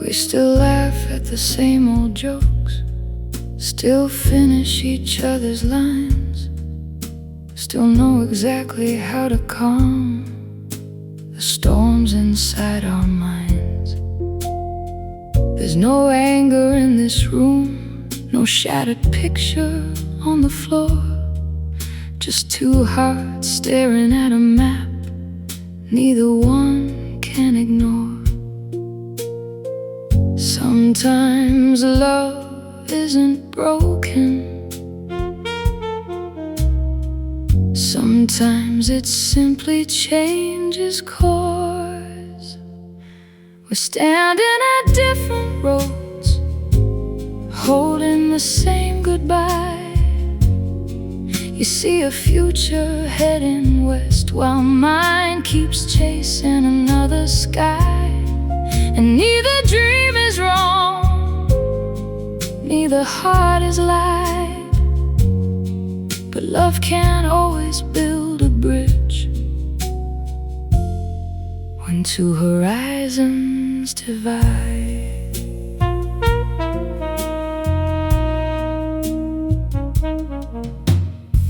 We still laugh at the same old jokes, still finish each other's lines, still know exactly how to calm the storms inside our minds. There's no anger in this room, no shattered picture on the floor, just two hearts staring at a map neither one can ignore. Sometimes love isn't broken, sometimes it simply changes course. We're standing at different roads, holding the same goodbye. You see a future heading west, while mine keeps chasing another sky. And neither dream is wrong, neither heart is lied, but love can't always build a bridge when two horizons divide.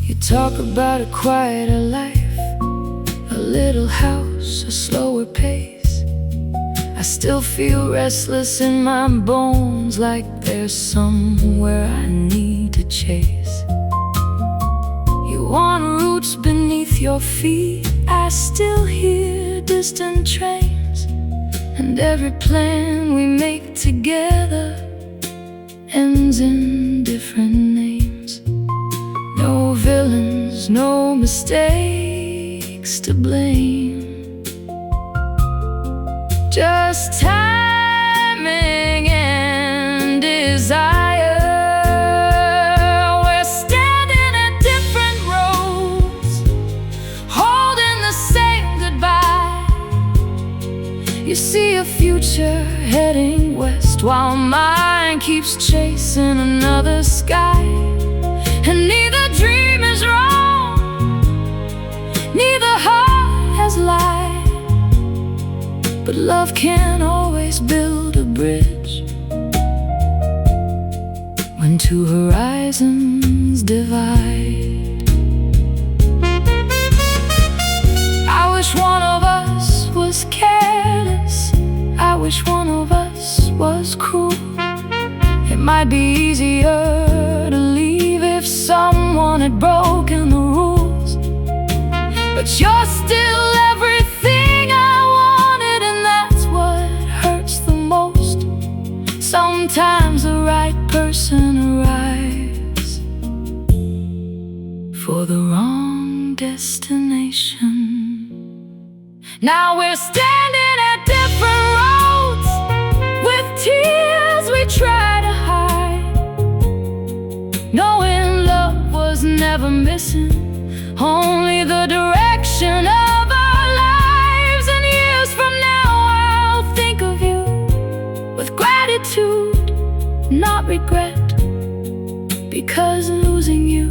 You talk about a quieter life, a little house, a slower pace. I still feel restless in my bones, like there's somewhere I need to chase. You want roots beneath your feet, I still hear distant trains. And every plan we make together ends in different names. No villains, no mistakes to blame, just timing and desire. We're standing at different roads, holding the same goodbye. You see a future heading west, while mine keeps chasing another sky. And neither dream is wrong, neither heart has lied, but love can't always build a bridge when two horizons divide. I wish one of us was careless, I wish one of us was cruel. It might be easier to leave if someone had broken the rules, but you're still everything I wanted, and that's what hurts the most. Sometimes the right person arrives for the wrong destination. Now we're standing at different roads, with tears we try to hide, knowing love was never missing, only the direction of our lives. And years from now I'll think of you with gratitude, not regret, because losing you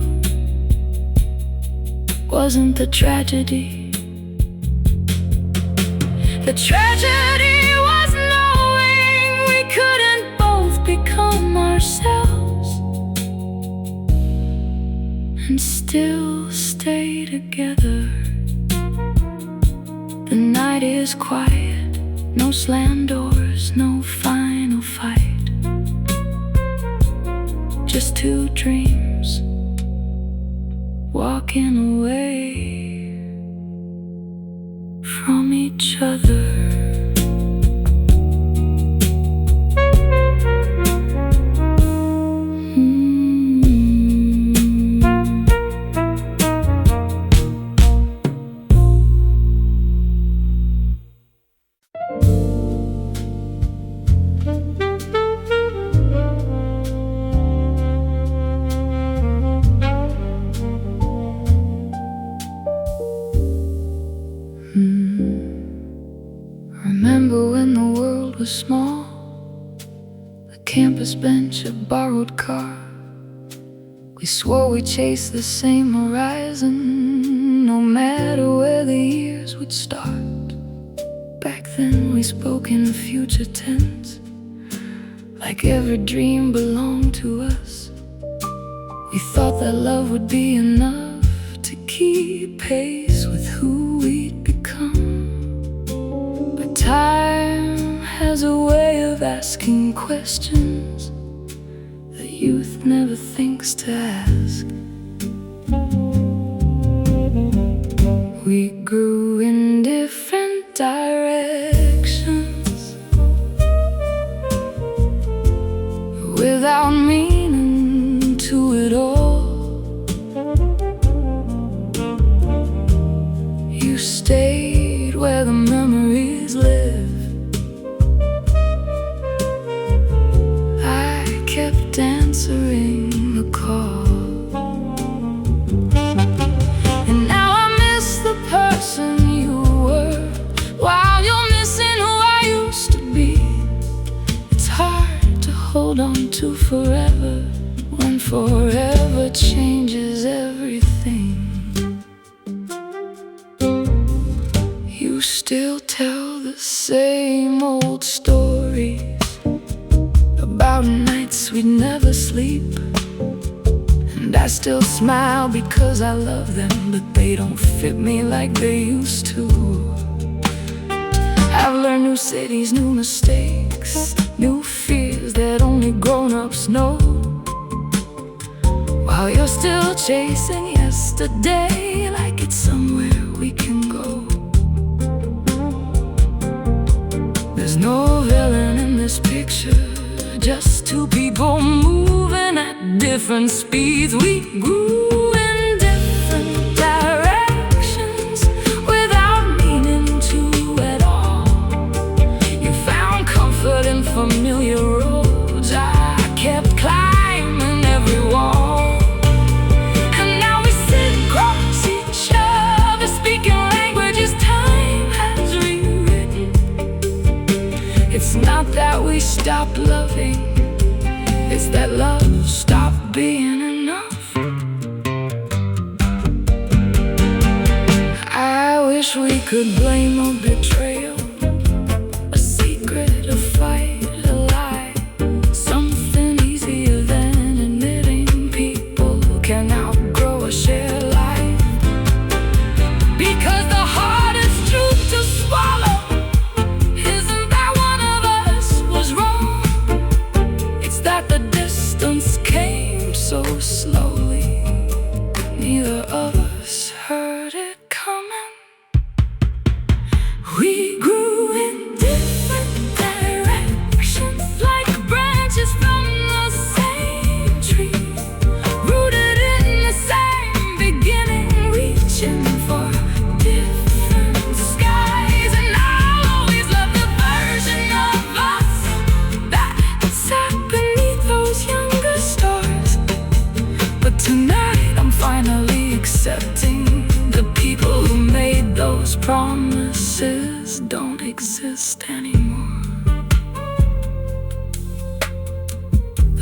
wasn't the tragedy. The tragedy was knowing we couldn't both become ourselves and still stay together. The night is quiet, no slammed doors, no final fight, just two dreams walking away from each other. Remember when the world was small, the campus bench, a borrowed car. We swore we'd chase the same horizon, no matter where the years would start. Back then we spoke in future tense, like every dream belonged to us. We thought that love would be enough to keep pace with who we'd become. But time has a way of asking questions that youth never thinks to ask. We grew in different directions without meaning to it all. You stayed where the memories live. I kept answering the call. And now I miss the person you were, while you're missing who I used to be. It's hard to hold on to forever when forever changes everything. You still tell the same old stories about nights we'd never sleep, and I still smile because I love them, but they don't fit me like they used to. I've learned new cities, new mistakes, new fears that only grown-ups know, while you're still chasing yesterday like it's somewhere we can go. There's no villain in this picture, just two people moving at different speeds. We grew in different directions without meaning to at all. You found comfort in familiar roads, I kept climbing every wall. And now we sit across each other, speaking languages time has rewritten. It's not that we stopped loving, it's that love stopped being enough. I wish we could blame a betrayal, a secret, a fight, a lie, something easier than admitting people can outgrow a shared life. Because the hardest truth to swallow isn't that one of us was wrong, it's that the distance came so slowly, neither of us heard it coming. We grew in different directions, like branches from the same tree, rooted in the same beginning, reaching for different skies. And I'll always love the version of us that sat beneath those younger stars. But tonight I'm finally accepting the people who made those promises don't exist anymore.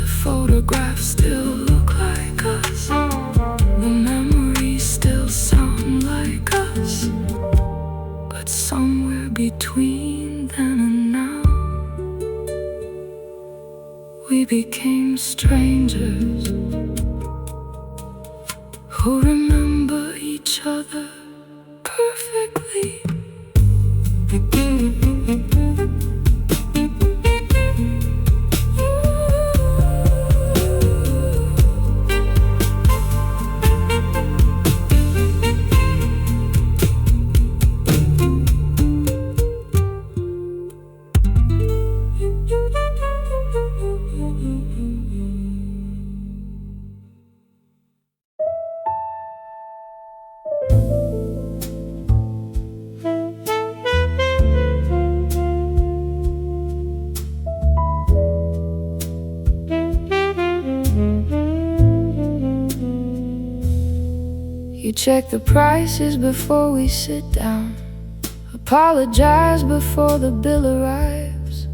The photographs still look like us, the memories still sound like us, but somewhere between then and now, we became strangers who remember each other perfectly. You check the prices before we sit down, apologize before the bill arrives.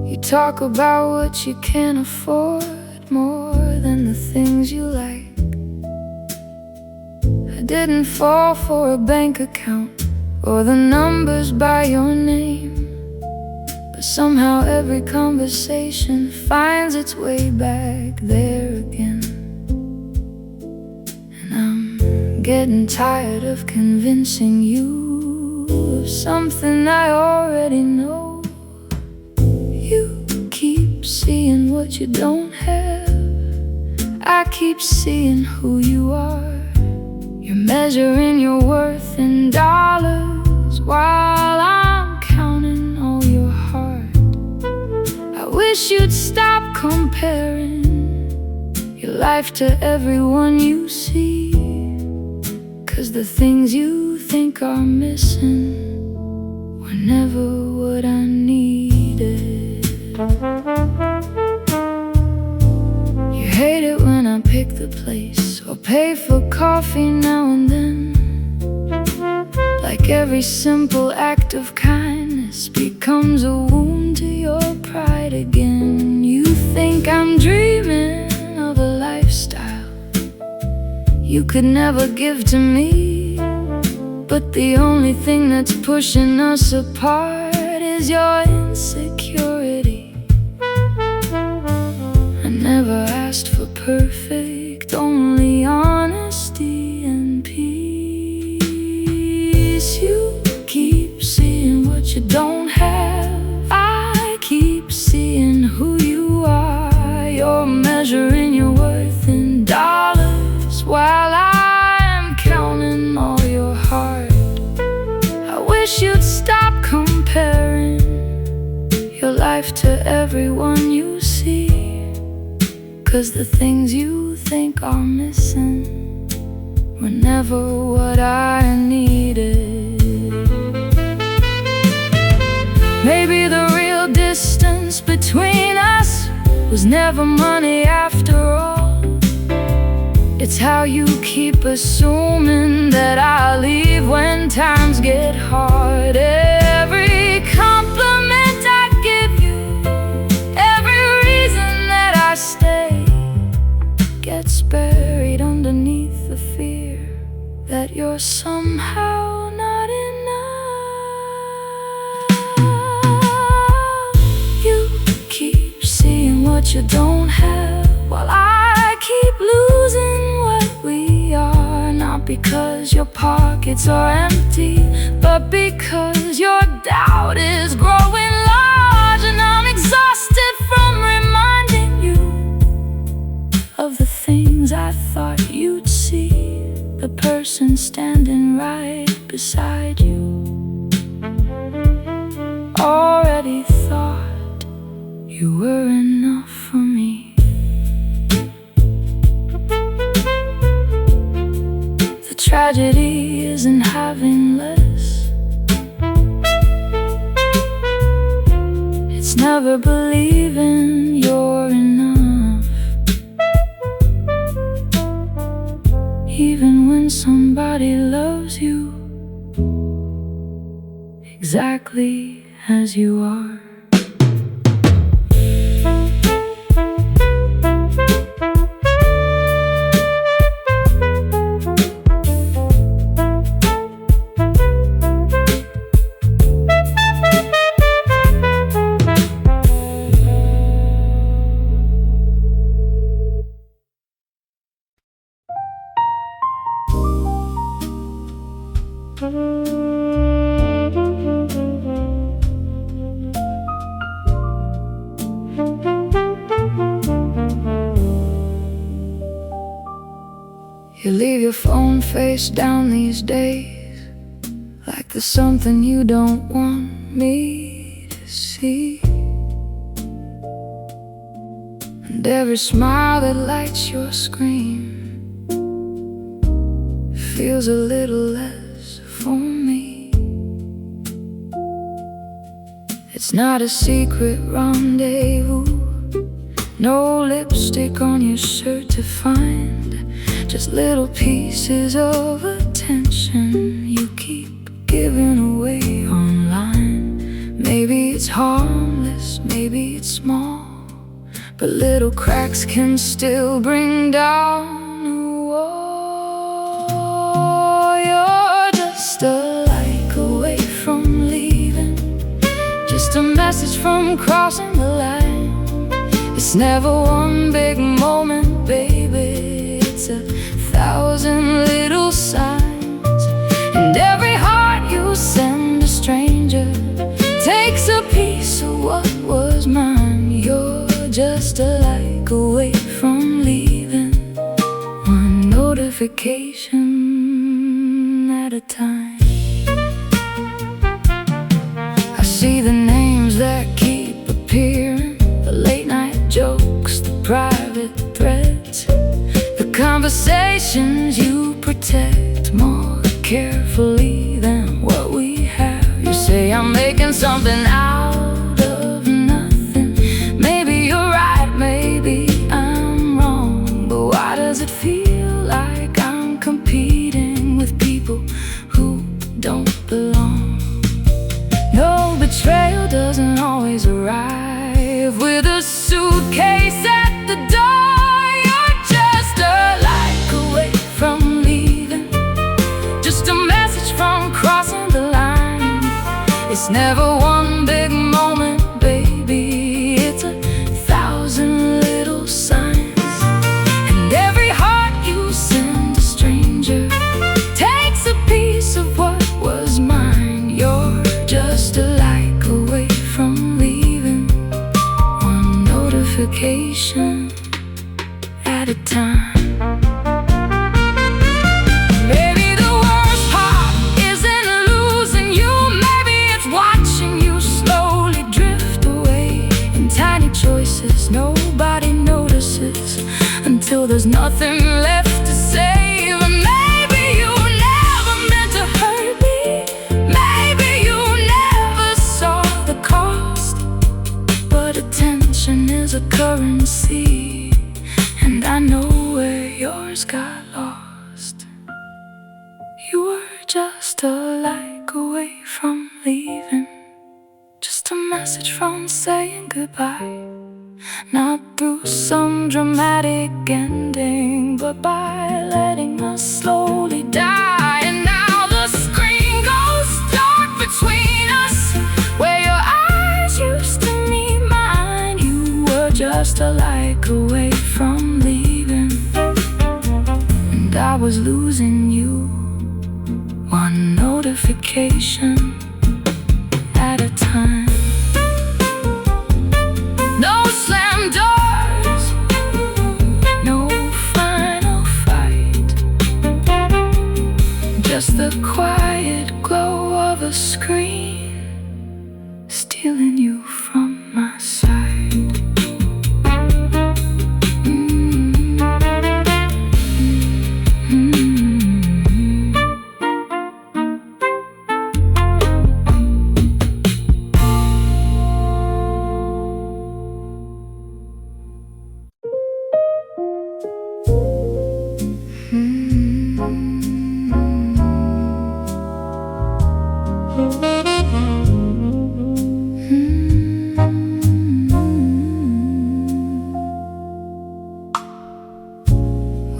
You talk about what you can't afford more than the things you like. I didn't fall for a bank account or the numbers by your name, but But somehow every conversation finds its way back there again. And I'm getting tired of convincing you of something I already know. You keep seeing what you don't have, I keep seeing who you are. You're measuring your worth in dollars while I'm counting all your heart. I wish you'd stop comparing your life to everyone you see, 'cause the things you think are missing were never what I needed. You hate it when I pick the place or pay for coffee now and then. Like every simple act of kindness becomes a wound to your pride again. You think I'm dreaming of a lifestyle you could never give to me, but the only thing that's pushing us apart is your insecurity. I never asked for perfect, only honesty and peace. You keep seeing what you don't have, I keep seeing who you are. You're measuring your worth in dollars while I'm counting all your heart. I wish you'd stop comparing your life to everyone you see, 'cause the things you think are missing were never what I needed. Maybe the real distance between us was never money after all. It's how you keep assuming that I'll leave when times get hard. Every compliment I give you, every reason that I stay, gets buried underneath the fear that you're somehow not enough. You keep seeing what you don't have while I keep losing what we are. Not because your pockets are empty, but because your doubt is growing large. And I'm exhausted from reminding you of the things I thought you'd see, the person standing right beside you. Already thought you were enough for me. The tragedy isn't having less, it's never believing you're enough. Even when somebody loves you exactly as you are. You leave your phone face down these days, like there's something you don't want me to see. And every smile that lights your screen feels a little less for me. It's not a secret rendezvous, no lipstick on your shirt to find, just little pieces of attention you keep giving away online. Maybe it's harmless, maybe it's small, but little cracks can still bring down a wall. You're just a like away from leaving, just just a message from crossing the line. It's never one big moment, baby. It's 1,000 little signs. And every heart you send a stranger takes a piece of what was mine. You're just a like away from leaving, one notification at a time. I see the names that keep appearing, the late night jokes, the private threads, the conversations you protect more carefully than what we have. You say I'm making something out of nothing. Maybe you're right, maybe I'm wrong, but why does it feel like I'm competing with people who don't belong? No, betrayal doesn't always arrive with a suitcase at the door. You're just a like away from leaving, just a message from crossing the line. It's never one big moment, baby. It's 1,000 little signs. And every heart you send a stranger takes a piece of what was mine. You're just a like away from leaving, one notification at a time. Maybe the worst part isn't losing you. Maybe it's watching you slowly drift away in tiny choices nobody notices until there's nothing left to save. And maybe you never meant to hurt me. Maybe you never saw the cost, but attention is a currency, and I know where yours got lost. You were just a like away from leaving, just a message from saying goodbye. Not through some dramatic ending, but by letting us slowly die. And now the screen goes dark between us, where your eyes used to meet mine. You were just a like away from leaving, and I was losing you, one notification at a time. No slam doors, no final fight, just the quiet glow of a screen stealing you from my side.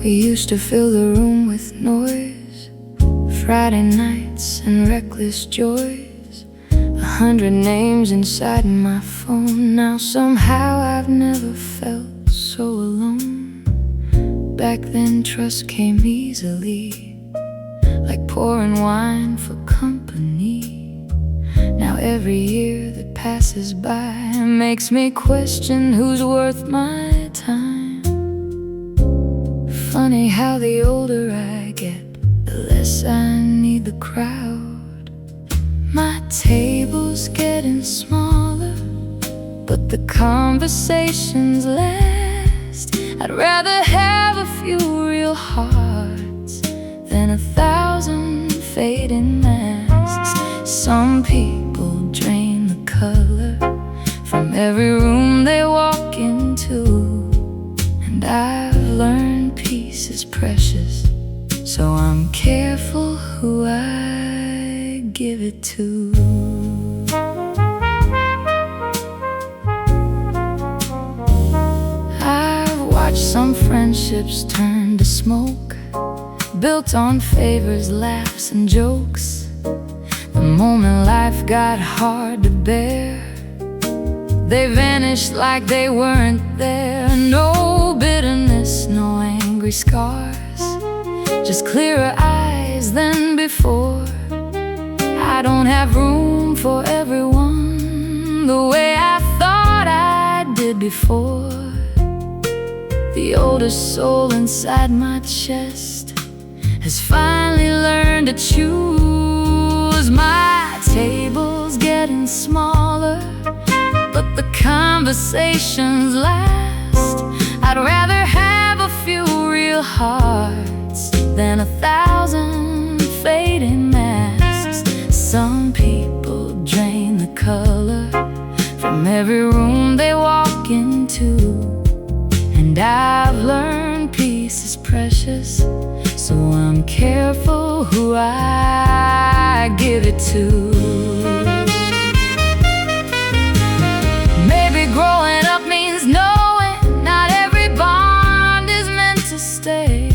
We used to fill the room with noise, Friday nights and reckless joys. 100 names inside my phone. Now somehow I've never felt so alone. Back then trust came easily, like pouring wine for company. Now every year that passes by makes me question who's worth my time. Funny how the older I get, the less I need the crowd. My table's getting smaller, but the conversations last. I'd rather have a few real hearts than 1,000 fading masks. Some people drain the color from every room they walk into, and I've learned peace is precious, so I'm careful who I give it to. I've watched some friendships turn to smoke, built on favors, laughs, and jokes. The moment life got hard to bear, They vanished like they weren't there. No bitterness, no angry scars, just clearer eyes than before. I don't have room for everyone the way I thought I did before. The oldest soul inside my chest has finally learned to choose. My table's getting smaller, but the conversations last. I'd rather have a few real hearts than 1,000 fading masks. Some people drain the color from every room they walk into, and I've learned peace is precious, so I'm careful who I give it to. Maybe growing up means knowing not every bond is meant to stay.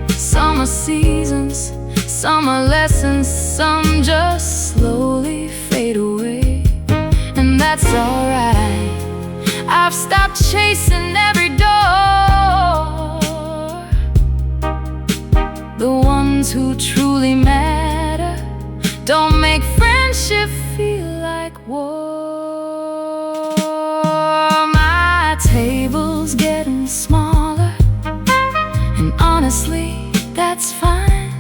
Some are seasons, some are lessons, some just slowly fade away, and that's alright. I've stopped chasing every door. The ones who truly matter don't make friendship feel like war. My table's getting smaller, and honestly, that's fine.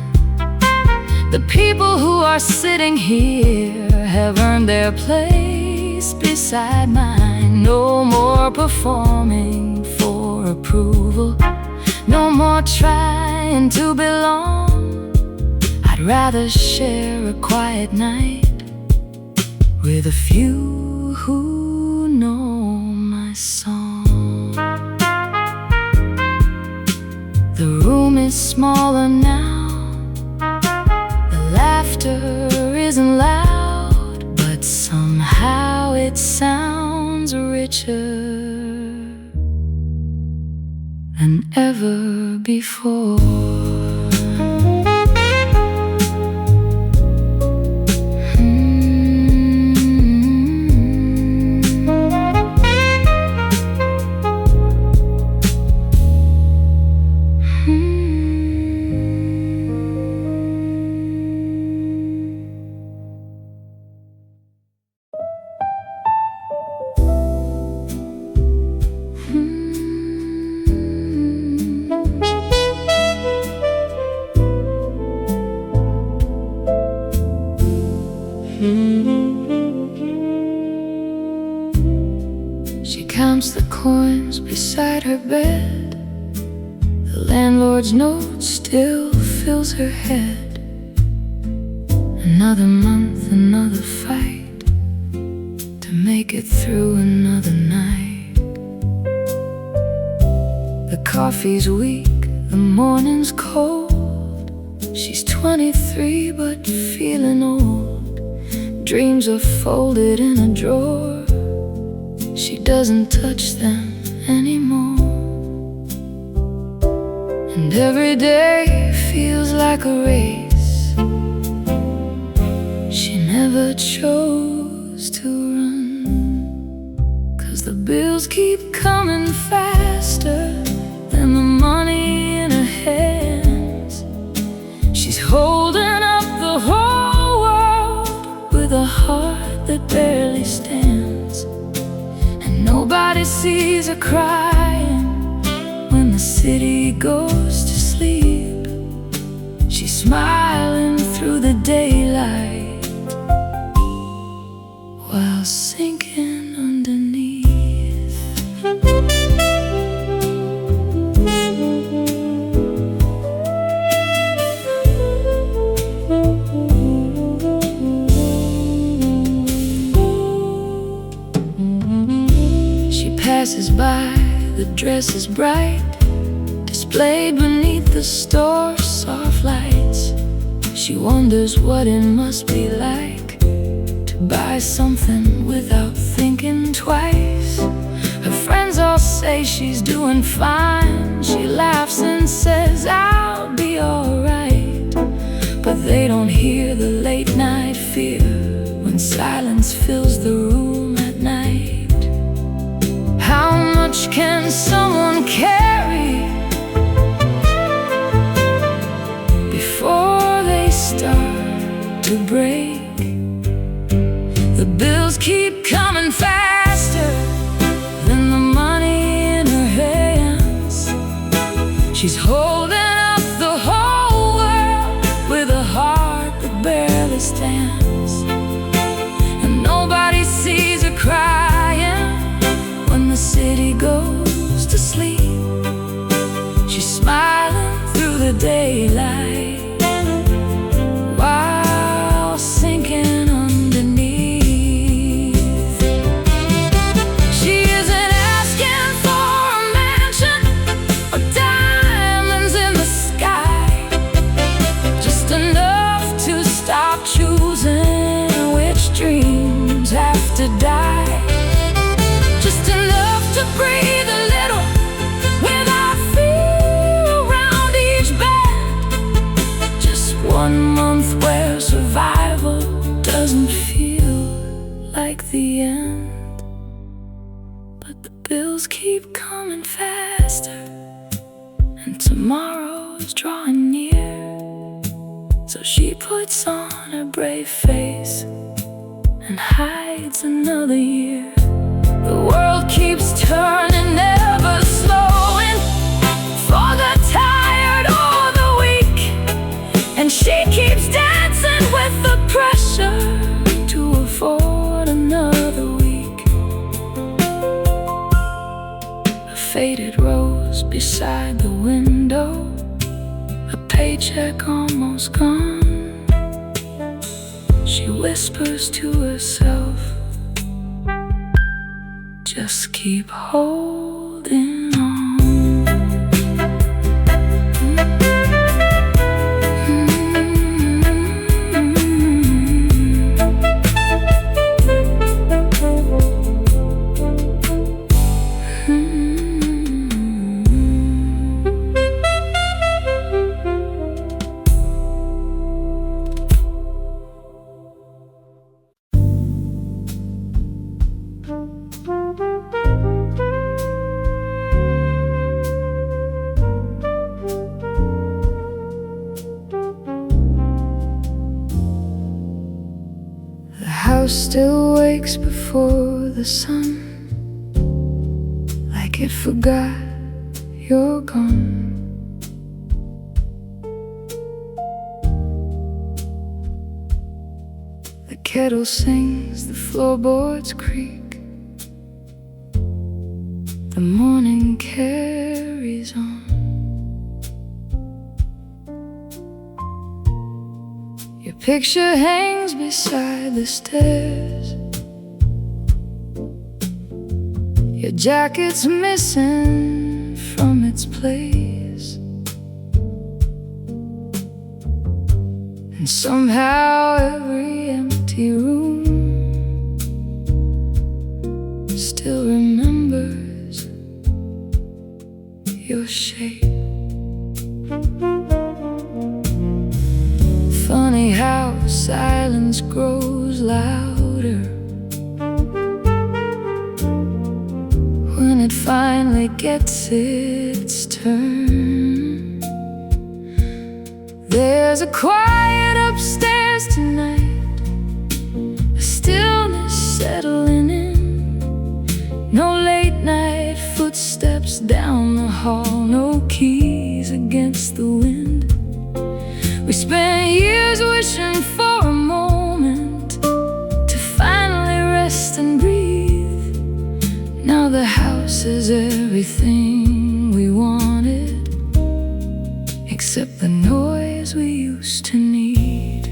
The people who are sitting here have earned their place beside mine. No more performing for approval, no more trying to belong. I'd rather share a quiet night with a few who know my song. The room is smaller now, the laughter isn't loud, but somehow it sounds richer than ever before. She counts the coins beside her bed. The landlord's note still fills her head. Another month, another fight to make it through another night. The coffee's weak, the morning's cold. She's 23 but feeling old. Dreams are folded in a drawer. She doesn't touch them anymore. And every day feels like a race. She never chose to run, 'cause the bills keep coming faster than the money in her hands. She's holding up the whole world with a heart that barely stands. Nobody sees her crying when the city goes to sleep. She's smiling through the daylight while sinking underneath. Passes by, the dress is bright, displayed beneath the store's soft lights. She wonders what it must be like to buy something without thinking twice. Her friends all say she's doing fine. She laughs and says, I'll be alright. But they don't hear the late night fear when silence fills the room at night. She's holding up the whole world with a heart that barely stands, and nobody sees her crying when the city goes to sleep. She's smiling through the daylight while sinking underneath. She isn't asking for a mansion or diamonds in the sky, just enough to stop choosing which dreams have to die, just enough to breathe a little without fear around each bed. Just 1 month where survival doesn't feel like the end, but the bills keep coming faster, and tomorrow's drawing near. So she puts on her brave face and hides another year. The world keeps turning, never slowing, for the tired or the weak, and she keeps dancing with the pressure to afford another week. A faded rose beside the window, a paycheck almost gone. She whispers to herself, just keep holding on. Still wakes before the sun, like it forgot you're gone. The kettle sings, the floorboards creak, the morning carries on. Your picture hangs beside the stairs, your jacket's missing from its place, and somehow every empty room still remembers your shape. Funny how silence grows louder when it finally gets its turn. There's a quiet upstairs tonight, a stillness settling in. No late night footsteps down the hall, no keys against the wind. We spent years wishing for a moment to finally rest and breathe. Now the house is everything we wanted, except the noise we used to need.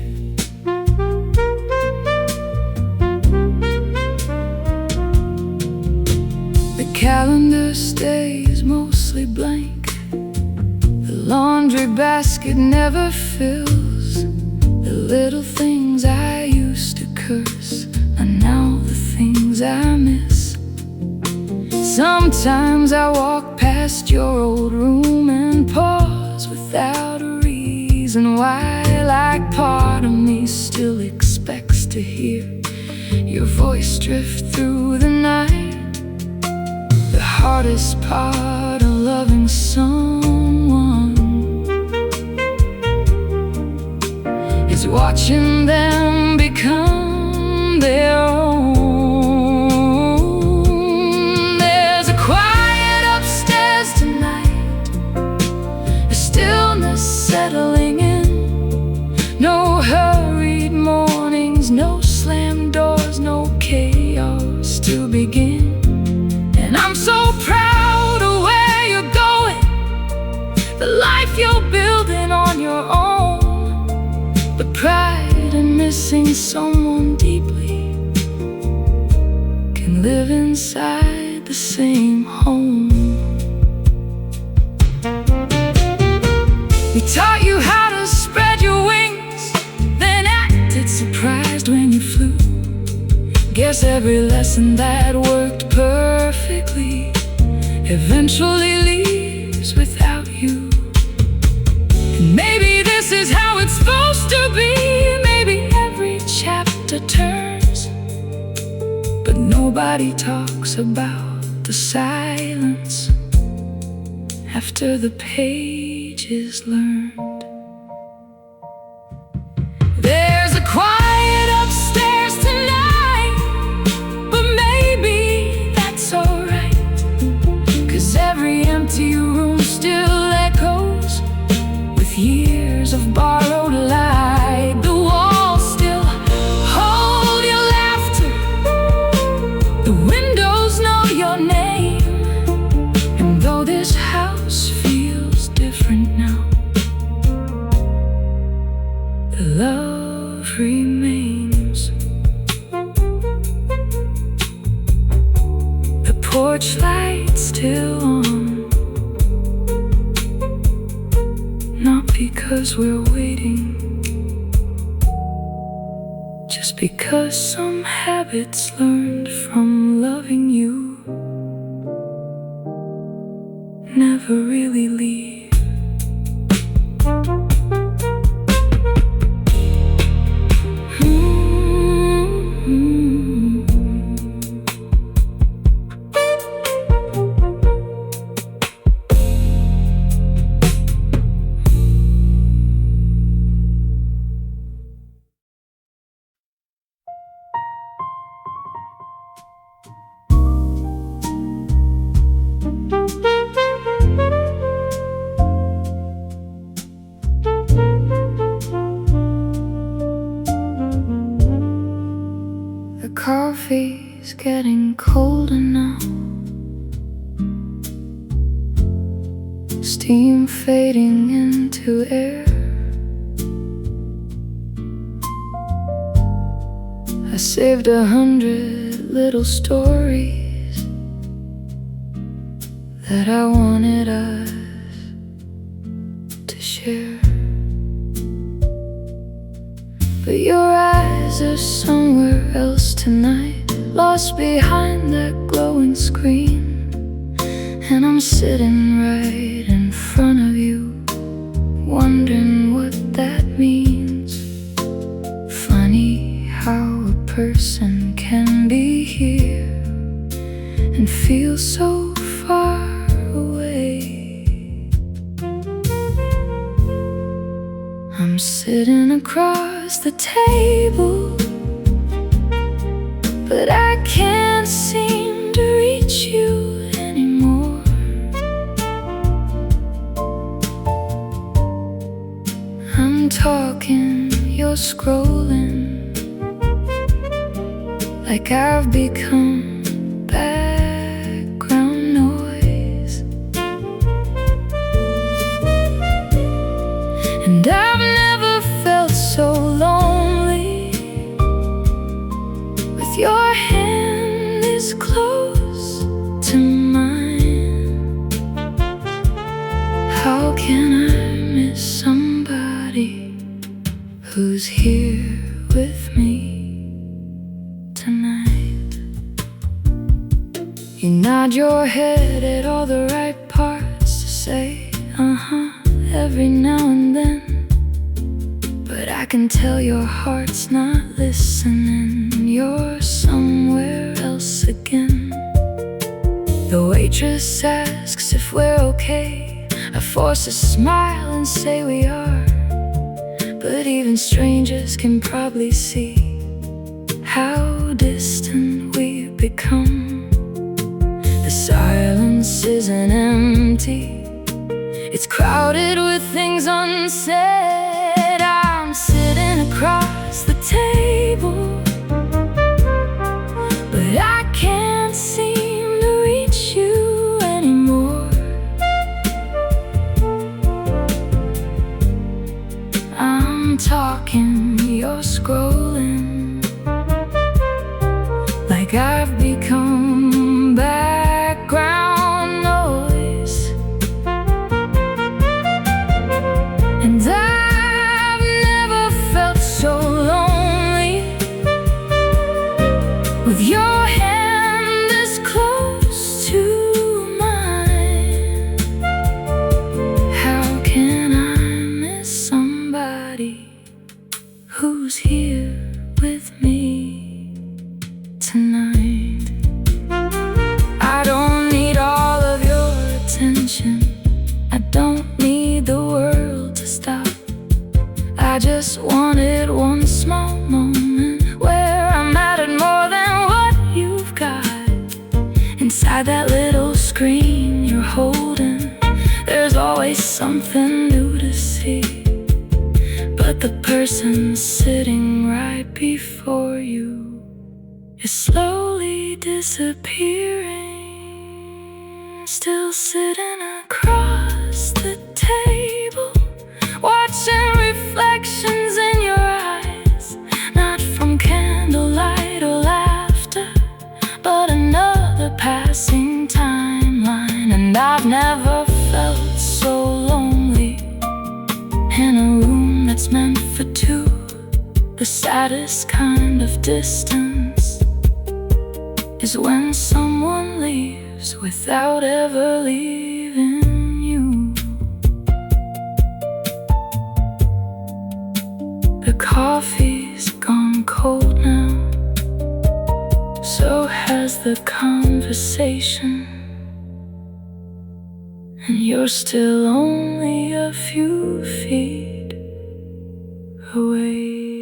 The calendar stays mostly blank, the laundry basket never fills. The little things I used to curse are now the things I miss. Sometimes I walk past your old room and pause without a reason why, like part of me still expects to hear your voice drift through the night. The hardest part of loving someone is watching them become their own. There's a quiet upstairs tonight, missing someone deeply can live inside the same home. We taught you how to spread your wings, then acted surprised when you flew. Guess every lesson that worked perfectly eventually leaves without you. And maybe this is how it's supposed to be. Maybe every chapter turns, but nobody talks about the silence after the page is learned. There's a quiet upstairs tonight, but maybe that's alright, 'cause every empty room still echoes with years of borrowed light. The walls still hold your laughter, the windows know your name. And though this house feels different now, the love remains. The porch light still on, not because we're waiting, just because some habits learned from loving you never really leave. Coffee's getting colder now, steam fading into air. I saved 100 little stories that I wanted us to share, but your eyes are somewhere else tonight, lost behind that glowing screen. And I'm sitting right in front of you, wondering what that means. Funny how a person can be here and feel so far away. I'm sitting across the table, but I can't seem to reach you anymore. I'm talking, you're scrolling, like I've become background noise. And I've never felt so lonely, with your hand is close to mine. How can I miss somebody who's here with me tonight? You nod your head at all the right parts to say uh-huh every now and then, but I can tell your heart's not listening. You're somewhere else again. The waitress asks if we're okay. I force a smile and say we are, but even strangers can probably see how distant we've become. The silence isn't empty, it's crowded with things unsaid. I'm sitting across the table, but I can't seem to reach you anymore. I'm talking, you're scrolling, Inside that little screen you're holding, there's always something new to see. But the person sitting right before you is slowly disappearing, still sitting across the table, watching reflections in your eyes, not from candlelight or laughter, but another passing timeline. And I've never felt so lonely in a room that's meant for two. The saddest kind of distance is when someone leaves without ever leaving you. The coffee's gone cold now, so has the conversation, and you're still only a few feet away.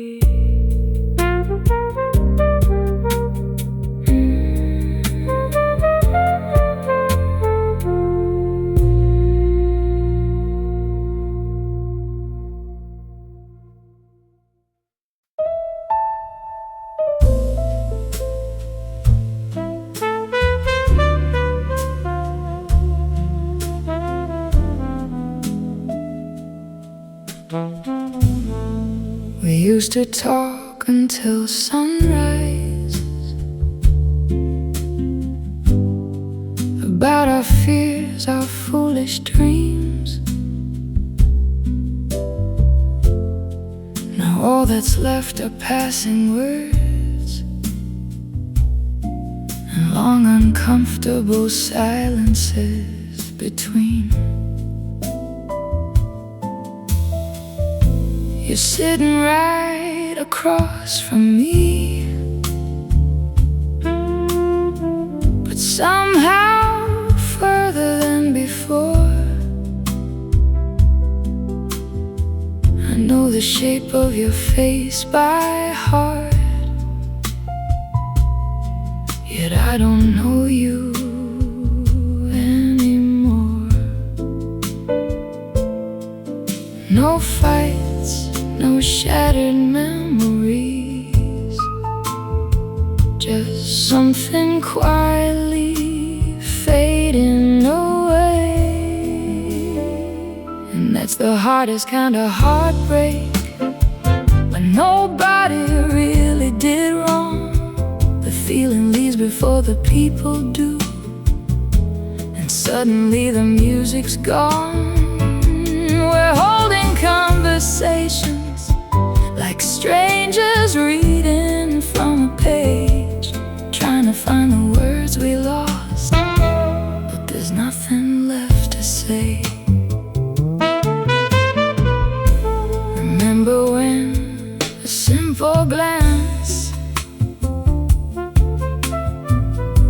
We used to talk until sunrise about our fears, our foolish dreams. Now all that's left are passing words and long uncomfortable silences between. You're sitting right across from me, but somehow further than before. I know the shape of your face by heart, yet I don't know you anymore. No fights, no shattered memories, just something quietly fading away. And that's the hardest kind of heartbreak, when nobody really did wrong. The feeling leaves before the people do, and suddenly the music's gone. We're holding conversations like strangers reading from a page, trying to find the words we lost, but there's nothing left to say. Remember when a simple glance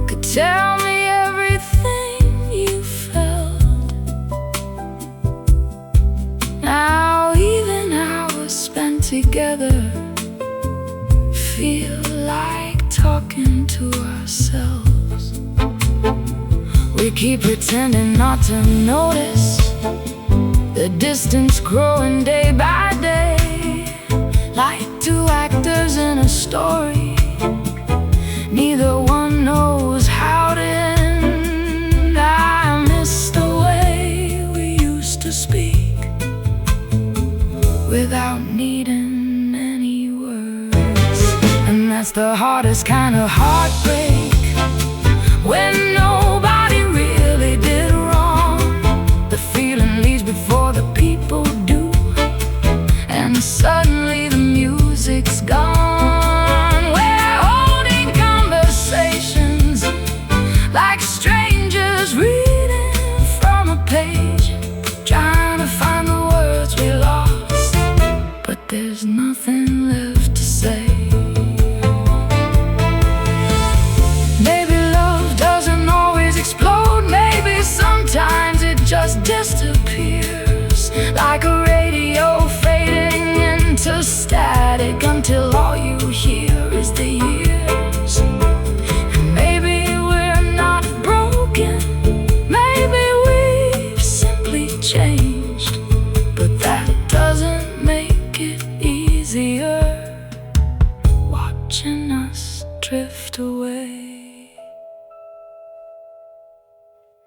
could tell me everything you felt? Now even hours spent together feel like talking to ourselves. We keep pretending not to notice the distance growing day by day, like two actors in a story. Neither one knows how to end. I miss the way we used to speak without needing any words. And that's the hardest kind of heartbreak, when nobody really did wrong. The feeling leaves before the people do, and suddenly the music's gone. We're holding conversations like strangers reading from a page, trying to find the words we lost, but there's nothing left to say. Maybe love doesn't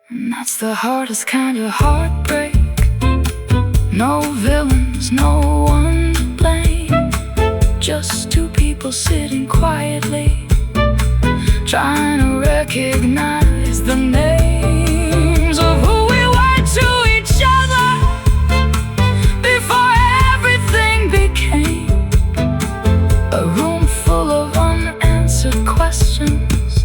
And that's the hardest kind of heartbreak. No villains, no one to blame. Just two people sitting quietly, trying to recognize the names of who we were to each other before everything became a room full of unanswered questions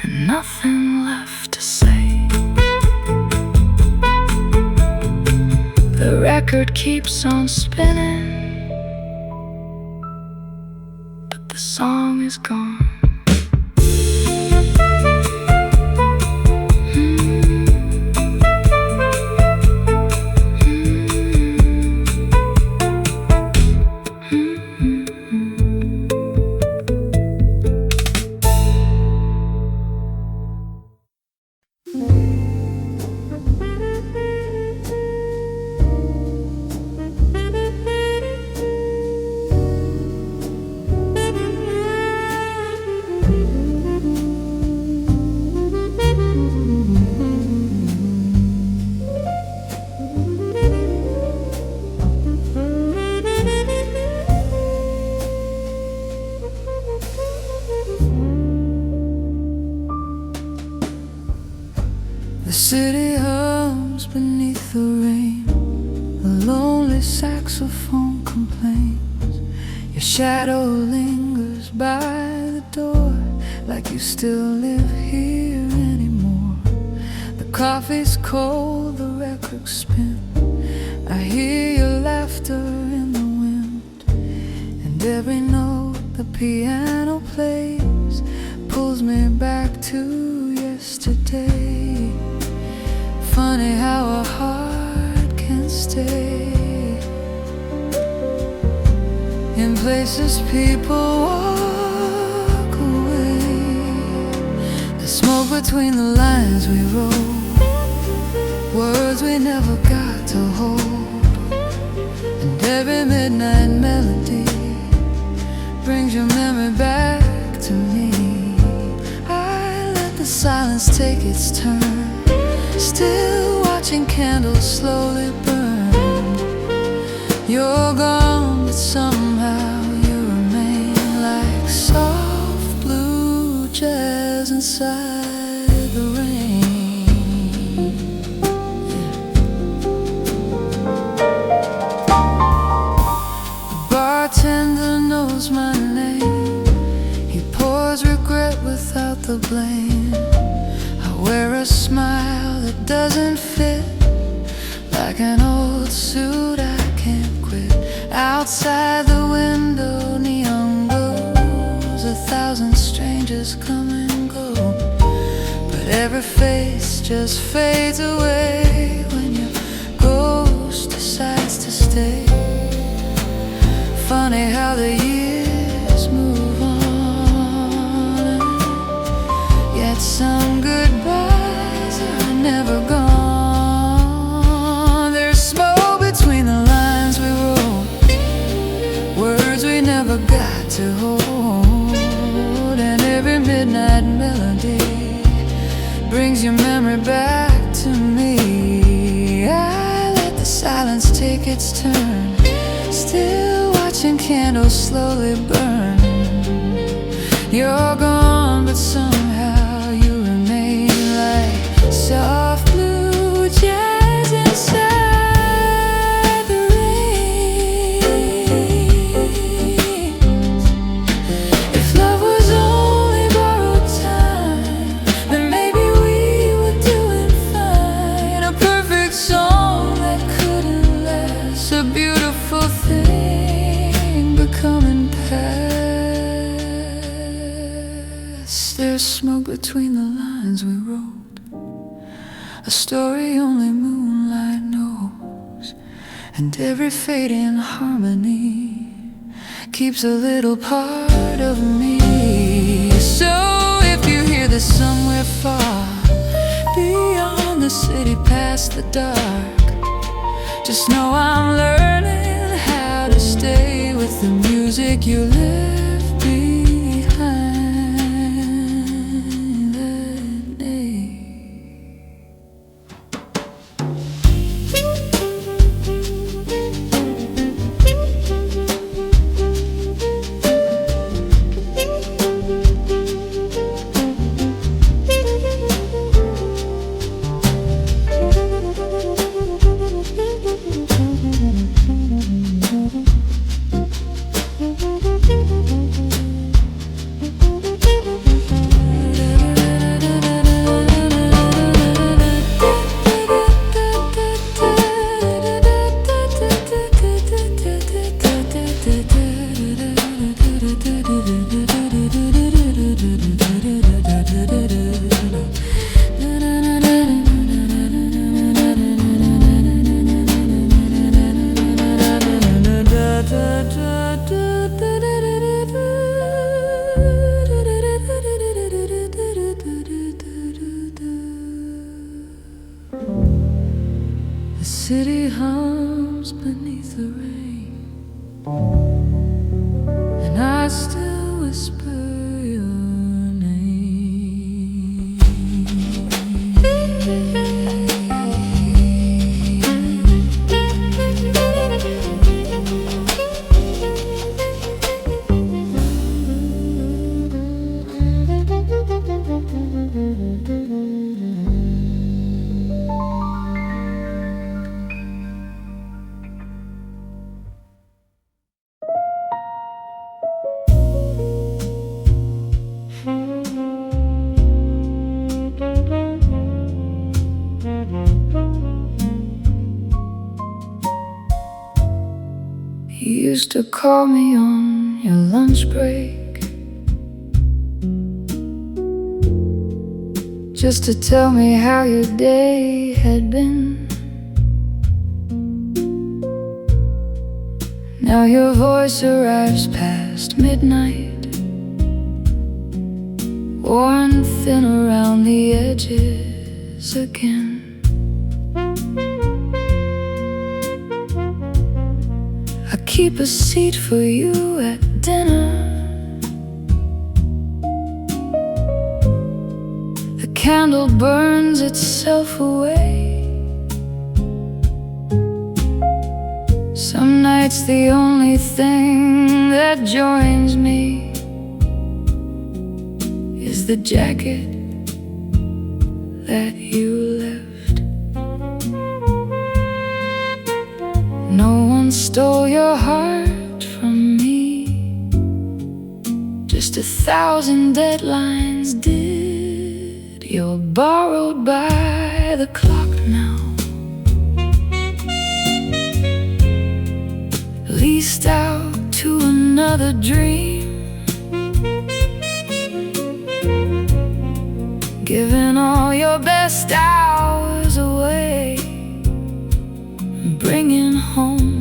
and nothing left to say. The record keeps on spinning, but the song is gone. The city hums beneath the rain. A lonely saxophone complains. Your shadow lingers by the door, like you still live here anymore. The coffee's cold, the records spin. I hear your laughter in the wind, and every note the piano plays pulls me back to yesterday. Funny how a heart can stay in places people walk away. The smoke between the lines we wrote, words we never got to hold. And every midnight melody brings your memory back to me. I let the silence take its turn, still watching candles slowly burn. You're gone, but somehow you remain, like soft blue jazz inside the rain. The bartender knows my name. He pours regret without the blame. I wear a smile that doesn't fit, like an old suit I can't quit. Outside the window, neon glows. 1,000 strangers come and go, but every face just fades away when your ghost decides to stay. Funny how the years move on, yet some goodbyes are never gone. There's smoke between the lines we wrote, words we never got to hold. And every midnight melody brings your memory back to me. I let the silence take its turn, still watching candles slowly burn. You're gone, but somehow you remain, like soft blue jazz inside the rain. If love was only borrowed time, then maybe we were doing fine. A perfect song that couldn't last, a beautiful thing becoming past. There's smoke between the lines we wrote, a story only moonlight knows. And every fading harmony keeps a little part of me. So if you hear this somewhere far, beyond the city, past the dark, just know I'm learning how to stay with the music you left behind. That city hums beneath the rain, and I still whisper your name. You used to call me on your lunch break, just to tell me how your day had been. Now your voice arrives past midnight, worn thin around the edges again. I keep a seat for you at dinner. The candle burns itself away. Some nights the only thing that joins me is the jacket that you left. No one stole your heart from me, just 1,000 deadlines did. You're borrowed by the clock now, leased out to another dream, giving all your best hours away, bringing home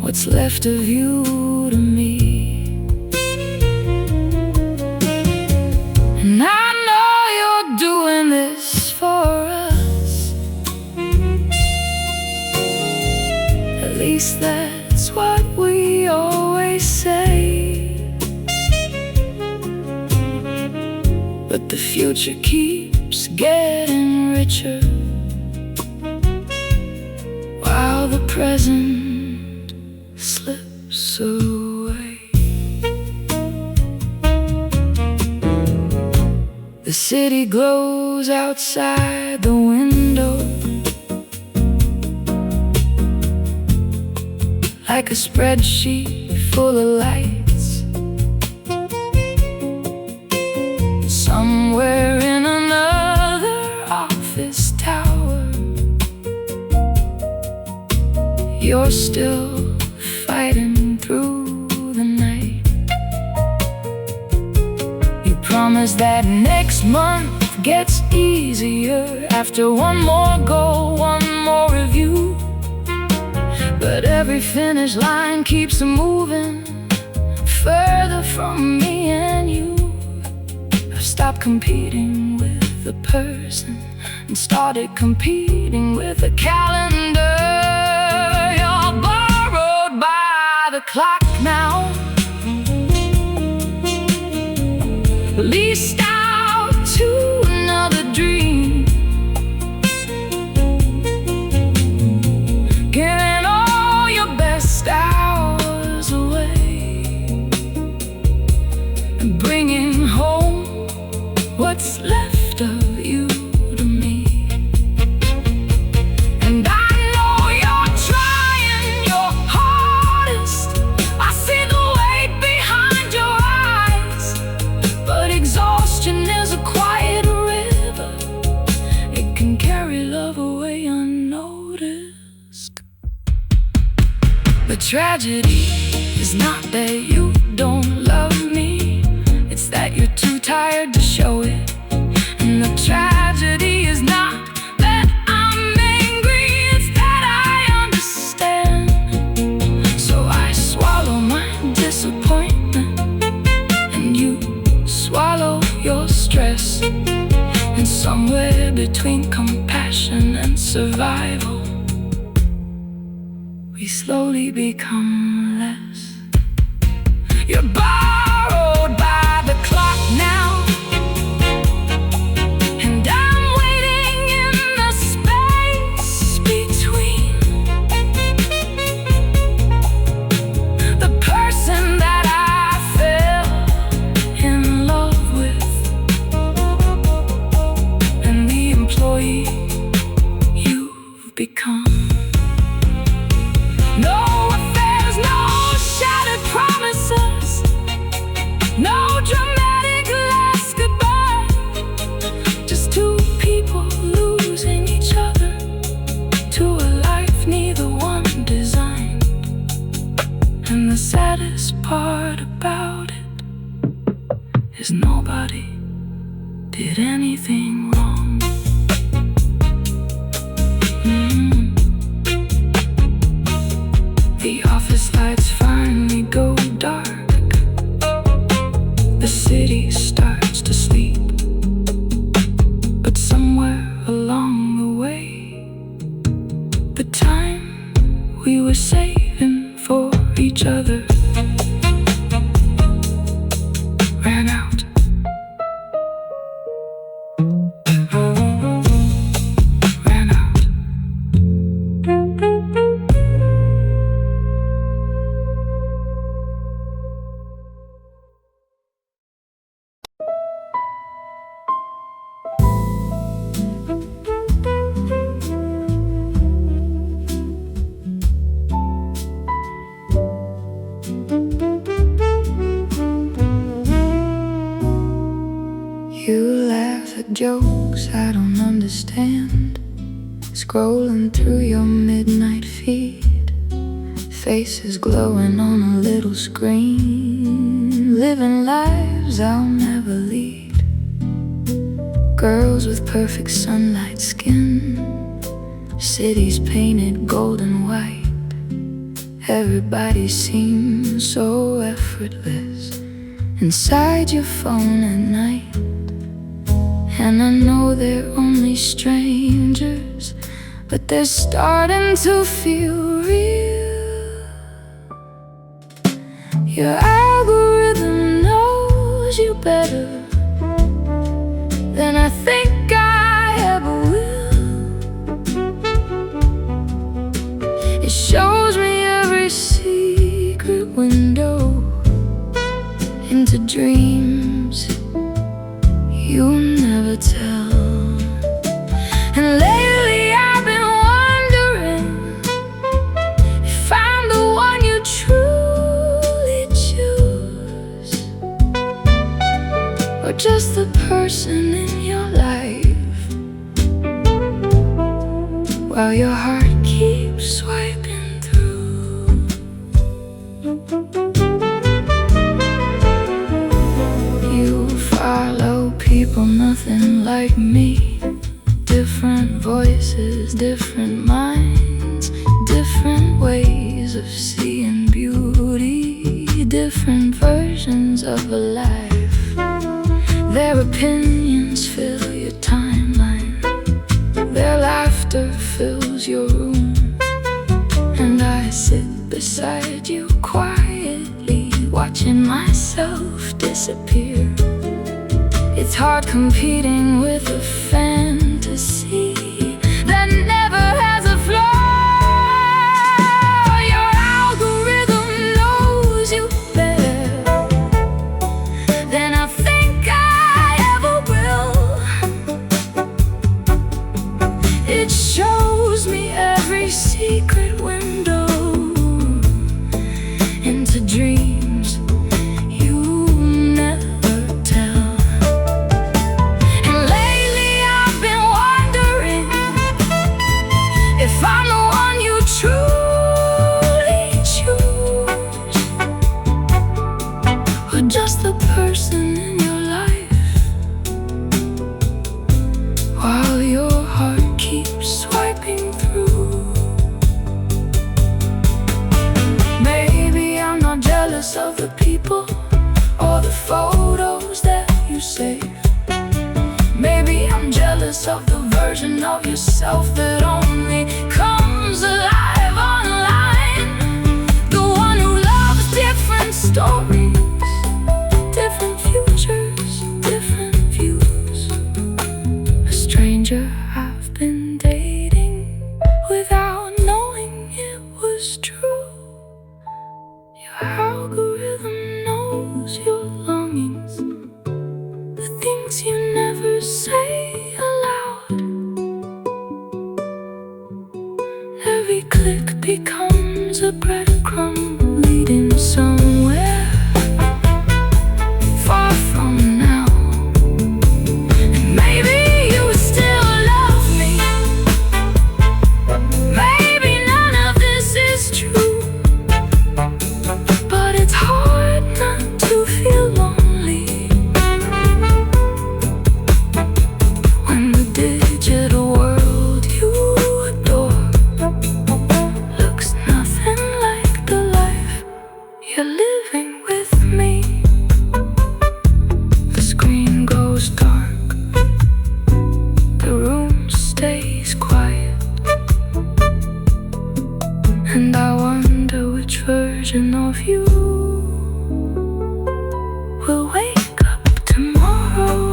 what's left of you to me. And I know you're doing this for us, at least that's what we always say. But the future keeps getting richer, while the present slips away. The city glows outside the window like a spreadsheet full of lights. Somewhere in another office tower, you're still fighting through the night. You promise that next month gets easier after one more goal, one more review. But every finish line keeps moving further from me and you. I've stopped competing with the person and started competing with the calendar. You're borrowed by the clock now, leased out to another dream, giving all your best hours away, and bringing home what's left of you to me. And I know you're trying your hardest, I see the weight behind your eyes, but exhaustion is a quiet river, it can carry love away unnoticed. The tragedy is not that you don't love me, it's that you're too tired to show it. And the tragedy is not that I'm angry, it's that I understand. So I swallow my disappointment, and you swallow your stress. And somewhere between compassion and survival, we slowly become less. You're borrowed by the clock now, and I'm waiting in the space between the person that I fell in love with and the employee you've become. No affairs, no shattered promises, no dramatic last goodbye. Just two people losing each other to a life neither one designed. And the saddest part about it is nobody did anything wrong. The office lights finally go dark. The city starts to sleep. But somewhere along the way, the time we were saving for each other ran out. Ran out. You laugh at jokes I don't understand, scrolling through your midnight feed, faces glowing on a little screen, living lives I'll never lead. Girls with perfect sunlight skin, cities painted gold and white. Everybody seems so effortless inside your phone at night. And I know they're only strangers, but they're starting to feel real. Your algorithm knows you better than I think I ever will. It shows me every secret window into dreams you'll never tell. And lately I've been wondering if I'm the one you truly choose, or just the person in your life, while your heart keeps swiping through. You follow people nothing like me, different voices, different minds, different ways of seeing beauty, different versions of a life. Their opinions fill your timeline, their laughter fills your room, and I sit beside you quietly, watching myself disappear. It's hard competing with a fantasy that never has a flaw. Your algorithm knows you better than I think I ever will. It shows me every secret window into dreams you never tell. If I'm the one you truly choose, or just the person in your life, while your heart keeps swiping through. Maybe I'm not jealous of the people or the photos that you save. Maybe I'm jealous of the version of yourself that only comes alive online. stories, different futures, different views. A stranger I've been dating without knowing it was true. Your algorithm knows your longings, the things you never say aloud. Every click becomes a breadcrumb leading somewhere far from now. And maybe you still love me, maybe none of this is true, but it's hard not to feel lonely when the digital world you adore looks nothing like the life you're living with me. The screen goes dark, the room stays quiet, and I wonder which version of you will wake up tomorrow.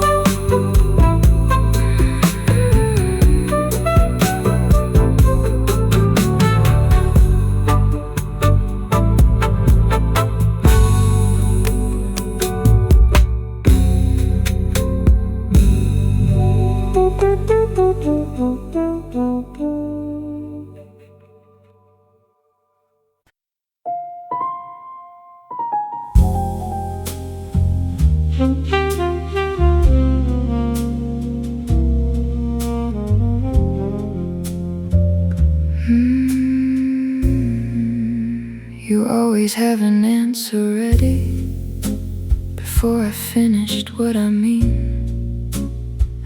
You always have an answer ready before I finished what I mean.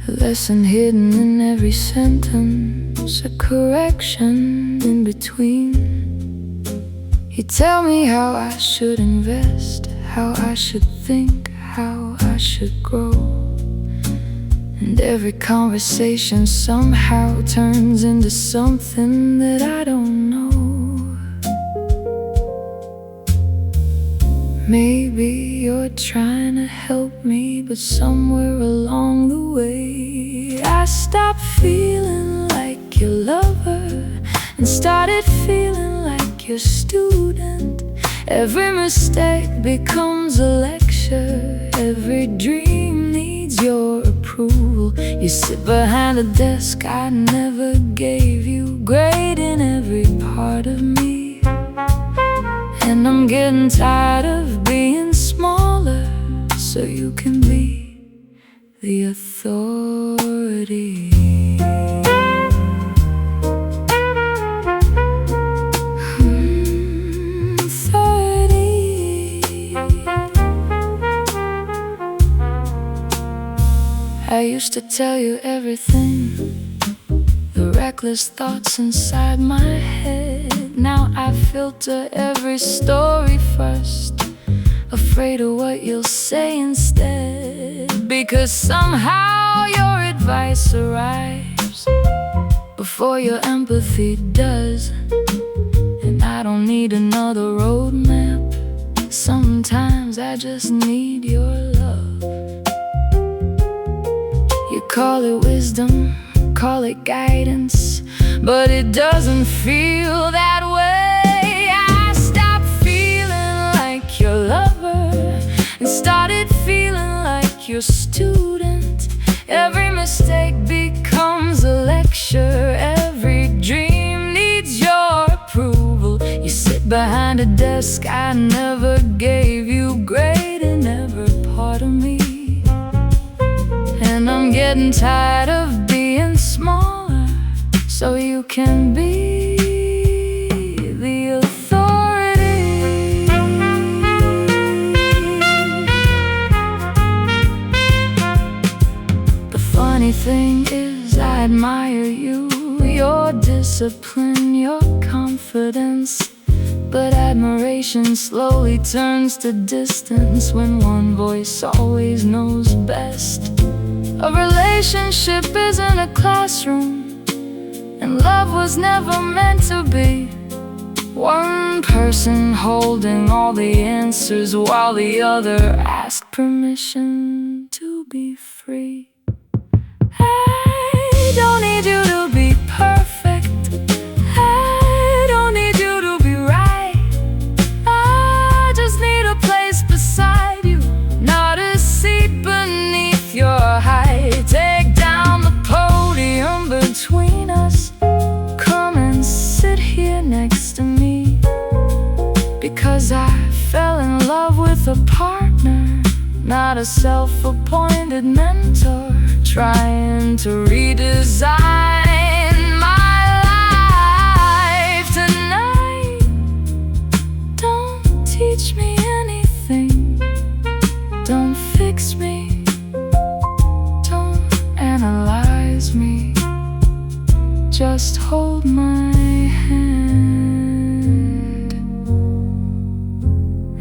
A lesson hidden in every sentence, a correction in between. You tell me how I should invest, how I should think, how I should grow. And every conversation somehow turns into something that I don't know. Maybe you're trying to help me, but somewhere along the way I stopped feeling like your lover and started feeling like your student. Every mistake becomes a lecture, every dream needs your approval. You sit behind a desk I never gave you, grading every part of me. And I'm getting tired of being smaller so you can be the authority. I used to tell you everything, the reckless thoughts inside my head. Now I filter every story first, afraid of what you'll say instead. Because somehow your advice arrives before your empathy does. And I don't need another roadmap, sometimes I just need your love. You call it wisdom, call it guidance, but it doesn't feel that way. I stopped feeling like your lover and started feeling like your student. Every mistake becomes a lecture, every dream needs your approval. You sit behind a desk I never gave you, grading every part of me. And I'm getting tired of being smaller so you can be the authority. The funny thing is I admire you, your discipline, your confidence. But admiration slowly turns to distance when one voice always knows best. A relationship isn't a classroom, and love was never meant to be One person holding all the answers while the other asked permission to be free. I don't need you to be perfect. I don't need you to be right. I just need a place beside you, not a seat beneath your height. Take down the podium between us. Come and sit here next to me, because I fell in love with a partner, not a self-appointed mentor trying to redesign my life tonight. Don't teach me anything, don't fix me, don't analyze me. Just hold my hand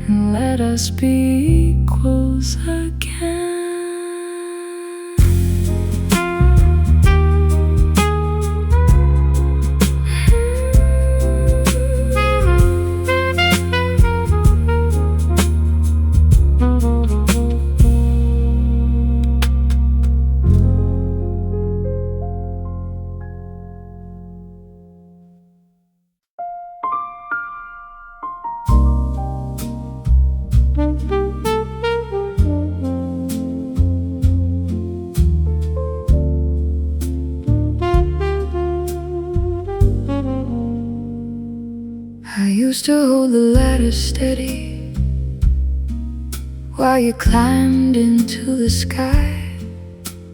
and let us be equals again. I used to hold the ladder steady while you climbed into the sky,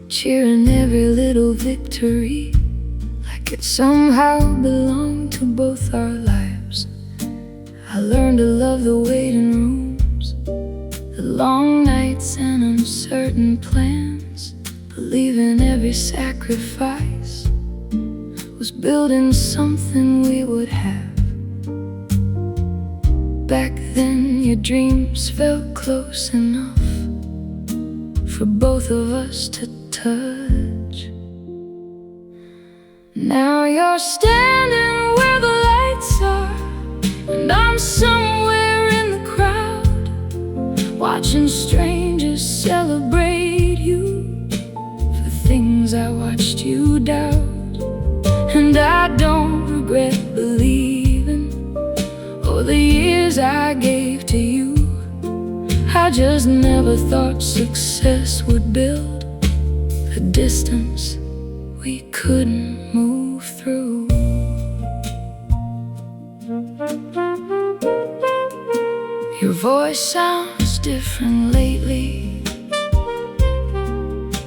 cheering every little victory like it somehow belonged to both our lives. I learned to love the waiting rooms, the long nights and uncertain plans, believing every sacrifice was building something we would have. Back then your dreams felt close enough for both of us to touch. Now you're standing where the lights are, and I'm somewhere in the crowd, watching strangers celebrate you for things I watched you doubt. And I don't regret believing all the years I gave to you. I just never thought success would build a distance we couldn't move through. Your voice sounds different lately,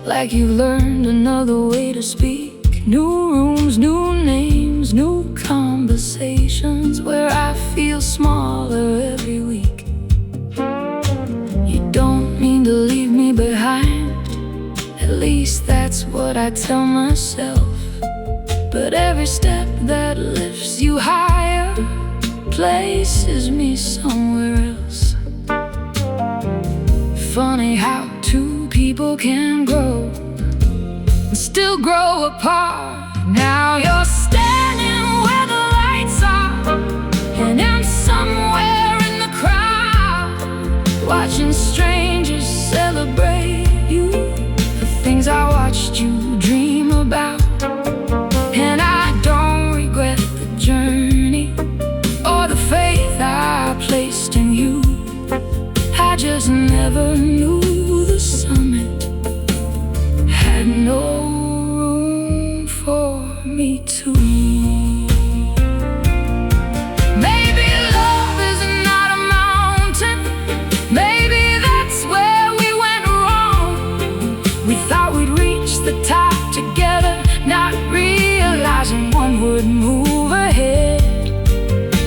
like you've learned another way to speak. New rooms, new names, new conversations where I feel smaller every week. You don't mean to leave me behind, at least that's what I tell myself. But every step that lifts you higher places me somewhere else. Funny how two people can grow and still grow apart. Now you're standing where the lights are, and I'm somewhere in the crowd, watching strangers celebrate you for things I watched you dream about. And I don't regret the journey or the faith I placed in you. I just never knew the summit had no room for me too. Maybe love is not a mountain, maybe that's where we went wrong. We thought we'd reach the top together, not realizing one would move ahead.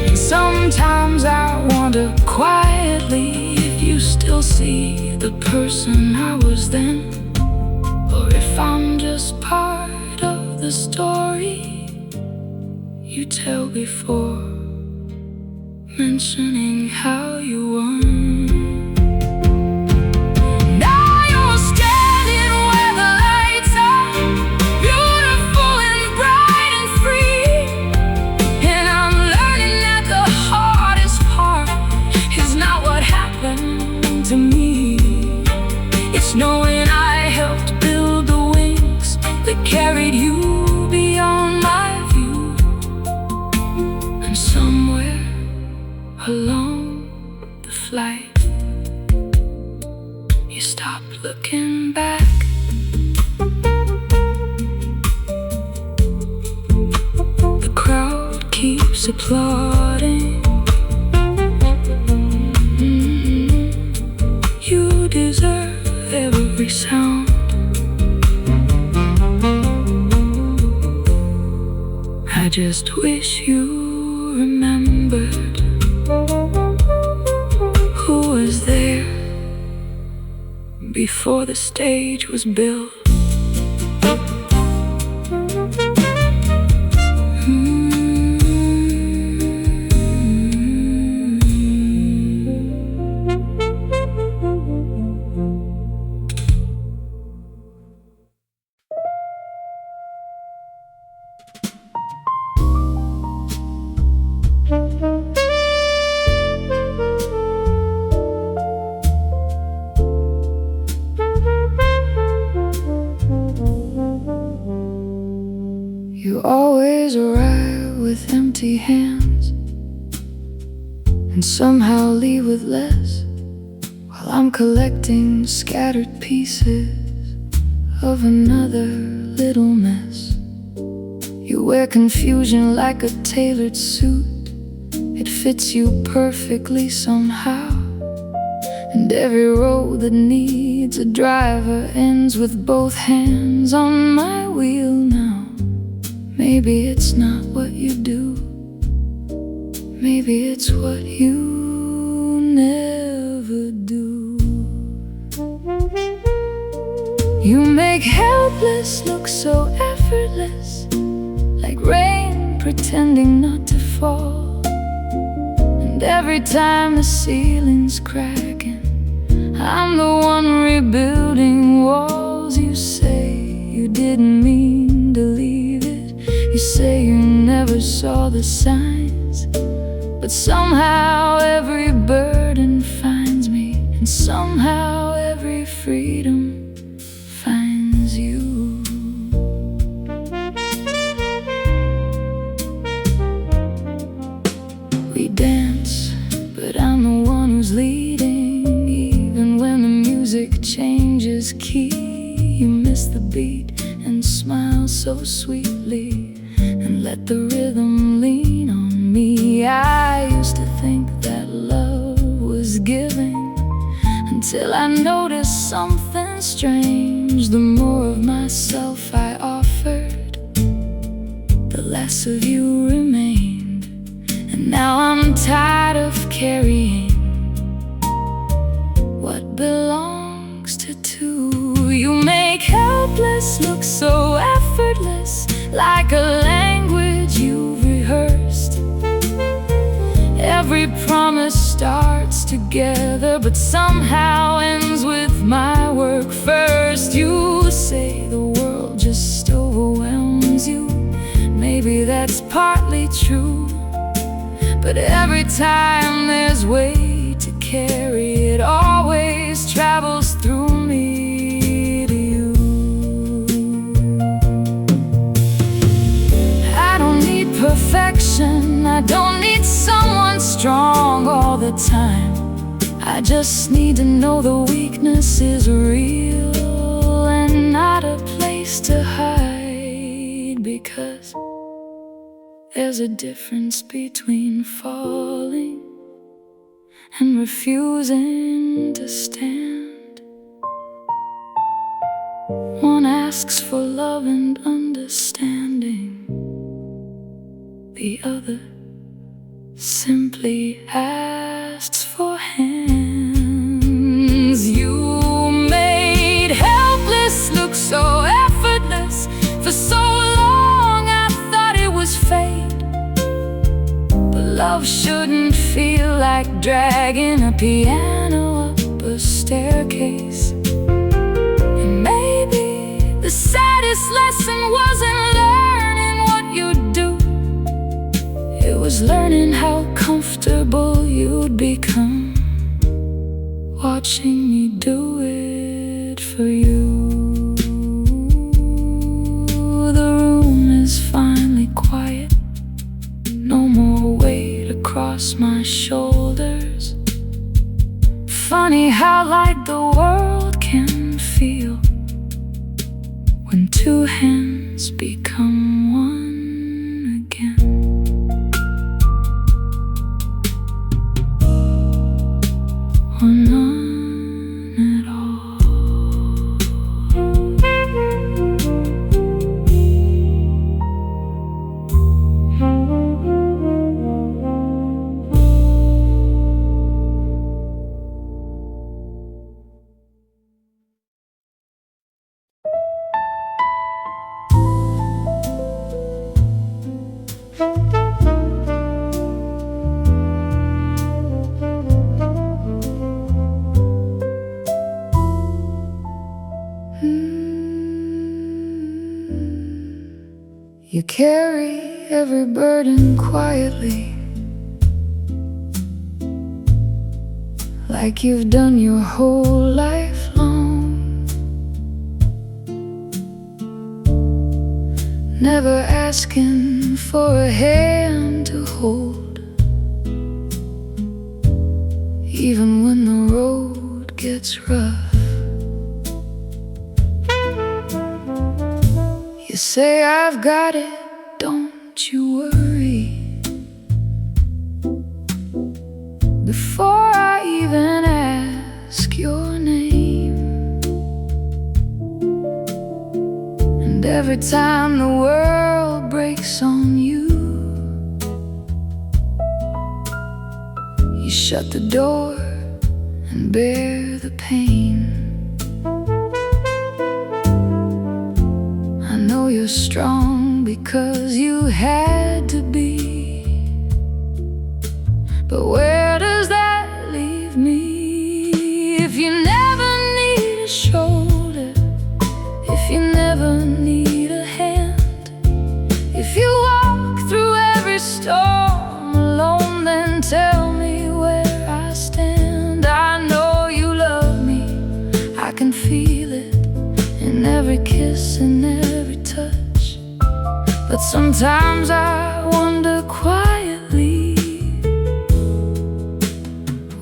And sometimes I wonder quietly if you still see the person I was then, or if I'm just part of the story you tell before mentioning how you won. Now you're standing where the lights are, beautiful and bright and free. And I'm learning that the crowds applauding. You deserve every sound. I just wish you remembered who was there before the stage was built. You always arrive with empty hands and somehow leave with less, while I'm collecting scattered pieces of another little mess. You wear confusion like a tailored suit. It fits you perfectly somehow, and every road that needs a driver ends with both hands on my wheel now. Maybe it's not what you do, maybe it's what you never do. You make helpless look so effortless, like rain pretending not to fall. And every time the ceiling's cracking, I'm the one rebuilding walls. You say you didn't mean to leave it. You say you never saw the signs, but somehow every burden finds me, and somehow every freedom finds you. We dance, but I'm the one who's leading. Even when the music changes key, you miss the beat and smile so sweetly, and let the rhythm lean on me. I used to think that love was giving, until I noticed something strange. The more of myself I offered, the less of you remained. And now I'm tired of carrying what belongs to two. You make helpless look so effortless, like a language you've rehearsed. Every promise starts together, but somehow ends with my work first. You say the world just overwhelms you. Maybe that's partly true, but every time there's weight to carry, it always travels through me to you. I don't need perfection, I don't need someone strong all the time. I just need to know the weakness is real and not a place to hide, because there's a difference between falling and refusing to stand. One asks for love and understanding, the other simply asks for hands. You made helpless look so effortless. For so long I thought it was fate, but love shouldn't feel like dragging a piano up a staircase. And maybe the saddest lesson wasn't learning what you do, it was learning how comfortable you'd become, watching me do it for you. The room is finally quiet, no more weight across my shoulders. Funny how light the world can feel when two hands become one again. You carry every burden quietly, like you've done your whole life long. Never asking for a hand to hold, even when the road gets rough. You say, I've got it, don't you worry. Before I even ask your name, and every time the world breaks on you, you shut the door and bear the pain. I know you're strong because you had to be, but where does that leave me? If you never need a shoulder, if you never need a hand, if you walk through every storm alone, then tell me where I stand. I know you love me, I can feel it in every kiss and every touch. But sometimes I wonder quietly,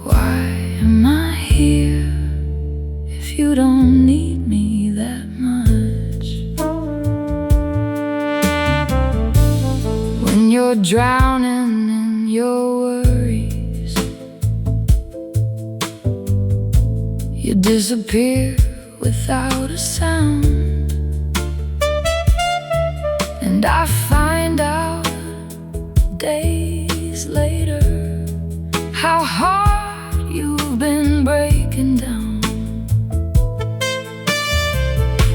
why am I here if you don't need me that much? When you're drowning in your worries, you disappear without a sound, and I find out days later how hard you've been breaking down.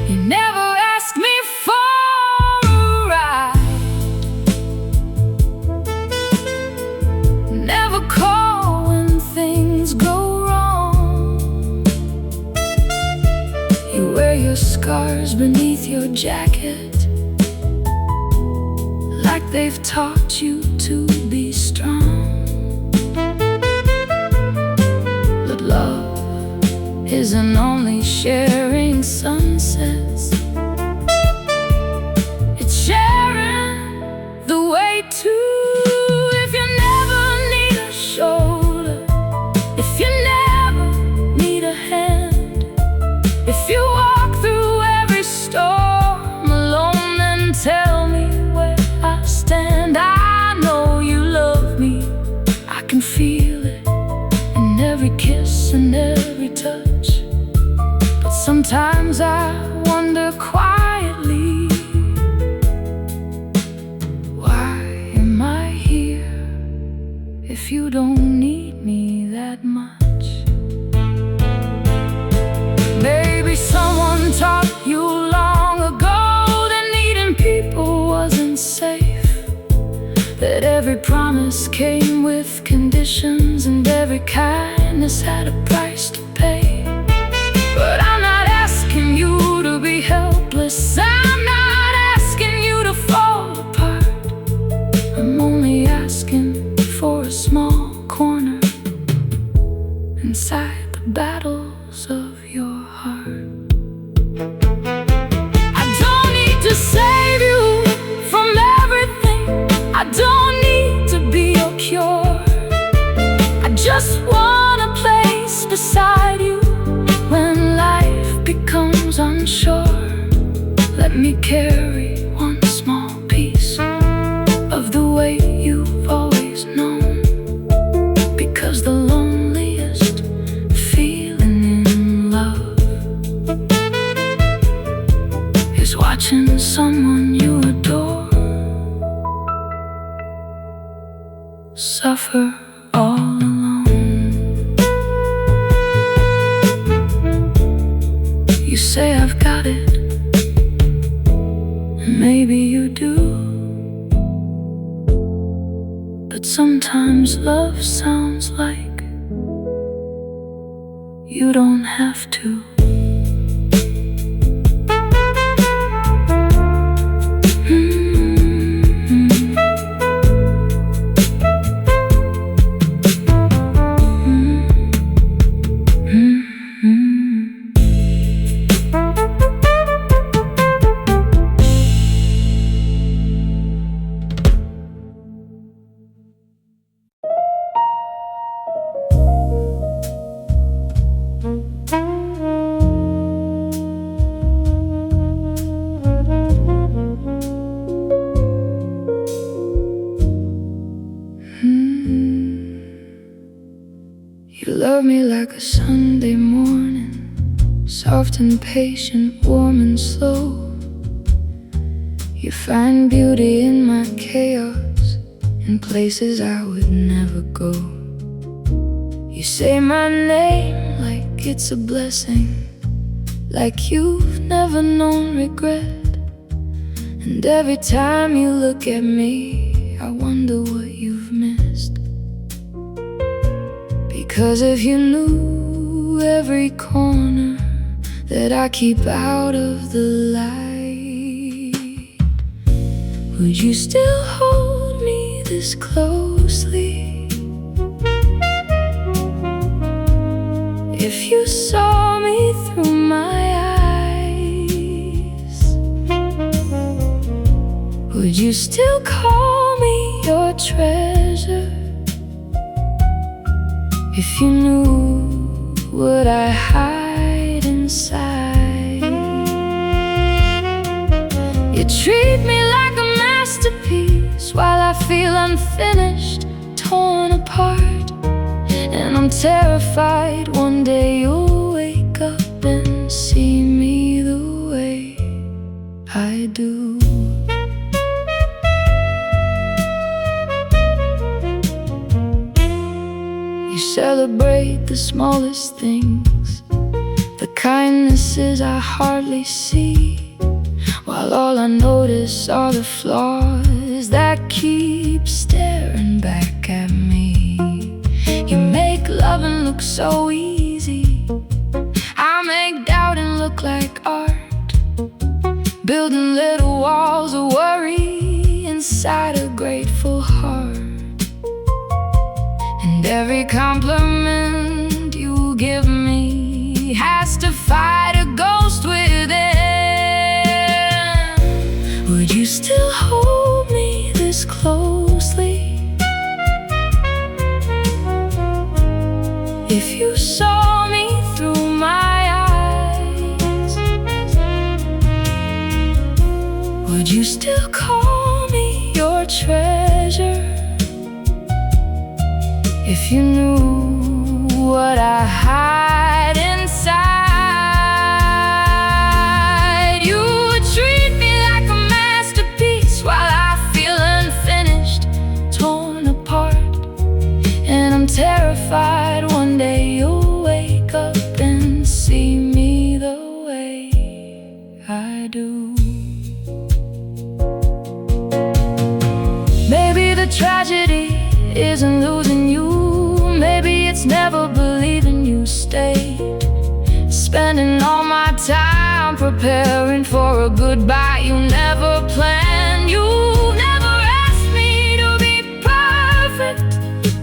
You never asked me for a ride, never call when things go wrong. You wear your scars beneath your jacket, like they've taught you to be strong. But love isn't only sharing sunsets, it's sharing the way too. If you never need a shoulder, if you never need a hand, if you walk through every storm alone, then tell me where I stand. I know you love me, I can feel it in every kiss and every touch. But sometimes I wonder quietly, why am I here if you don't need me that much? Maybe someone taught you long ago that needing people wasn't safe, that every promise came with conditions and every kindness had a price to pay. But I'm not asking you to be helpless, I'm not asking you to fall apart. I'm only asking for a small corner inside the battles of your heart. I don't need to save you from everything, I don't need to be your cure. I just want a place beside you when life becomes unsure. Let me carry one small piece of the way you've always known, because the loneliest feeling in love is watching someone you adore suffer all alone. You say I've got it, and maybe you do, but sometimes love sounds like you don't have to. and patient, warm and slow. You find beauty in my chaos, in places I would never go. You say my name like it's a blessing, like you've never known regret. And every time you look at me, I wonder what you've missed. Because if you knew every corner that I keep out of the light, would you still hold me this closely? If you saw me through my eyes, would you still call me your treasure? If you knew what I hide inside, you treat me like a masterpiece while I feel unfinished, torn apart. And I'm terrified one day you'll wake up and see me the way I do. You celebrate the smallest things, the kindnesses I hardly see, while all I notice are the flaws that keep staring back at me. You make loving look so easy, I make doubting look like art, building little walls of worry inside a grateful heart. And every compliment you give me has to fight a ghost within. Would you still hold me this closely? If you saw me through my eyes, would you still call me your treasure? If you knew what I hide inside, you would treat me like a masterpiece while I feel unfinished, torn apart. And I'm terrified one day you'll wake up and see me the way I do. Maybe the tragedy isn't losing you, maybe it's never believing you stayed, spending all my time preparing for a goodbye you never planned. You never asked me to be perfect,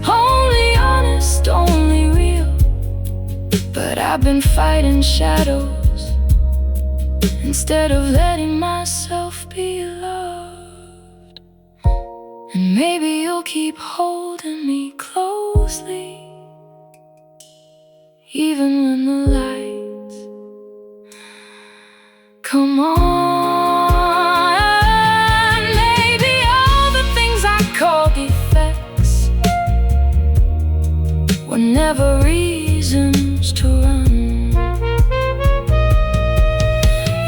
only honest, only real. But I've been fighting shadows instead of letting myself be loved. And maybe you'll keep holding me closely, even when the lights come on. Maybe all the things I call defects were never reasons to run.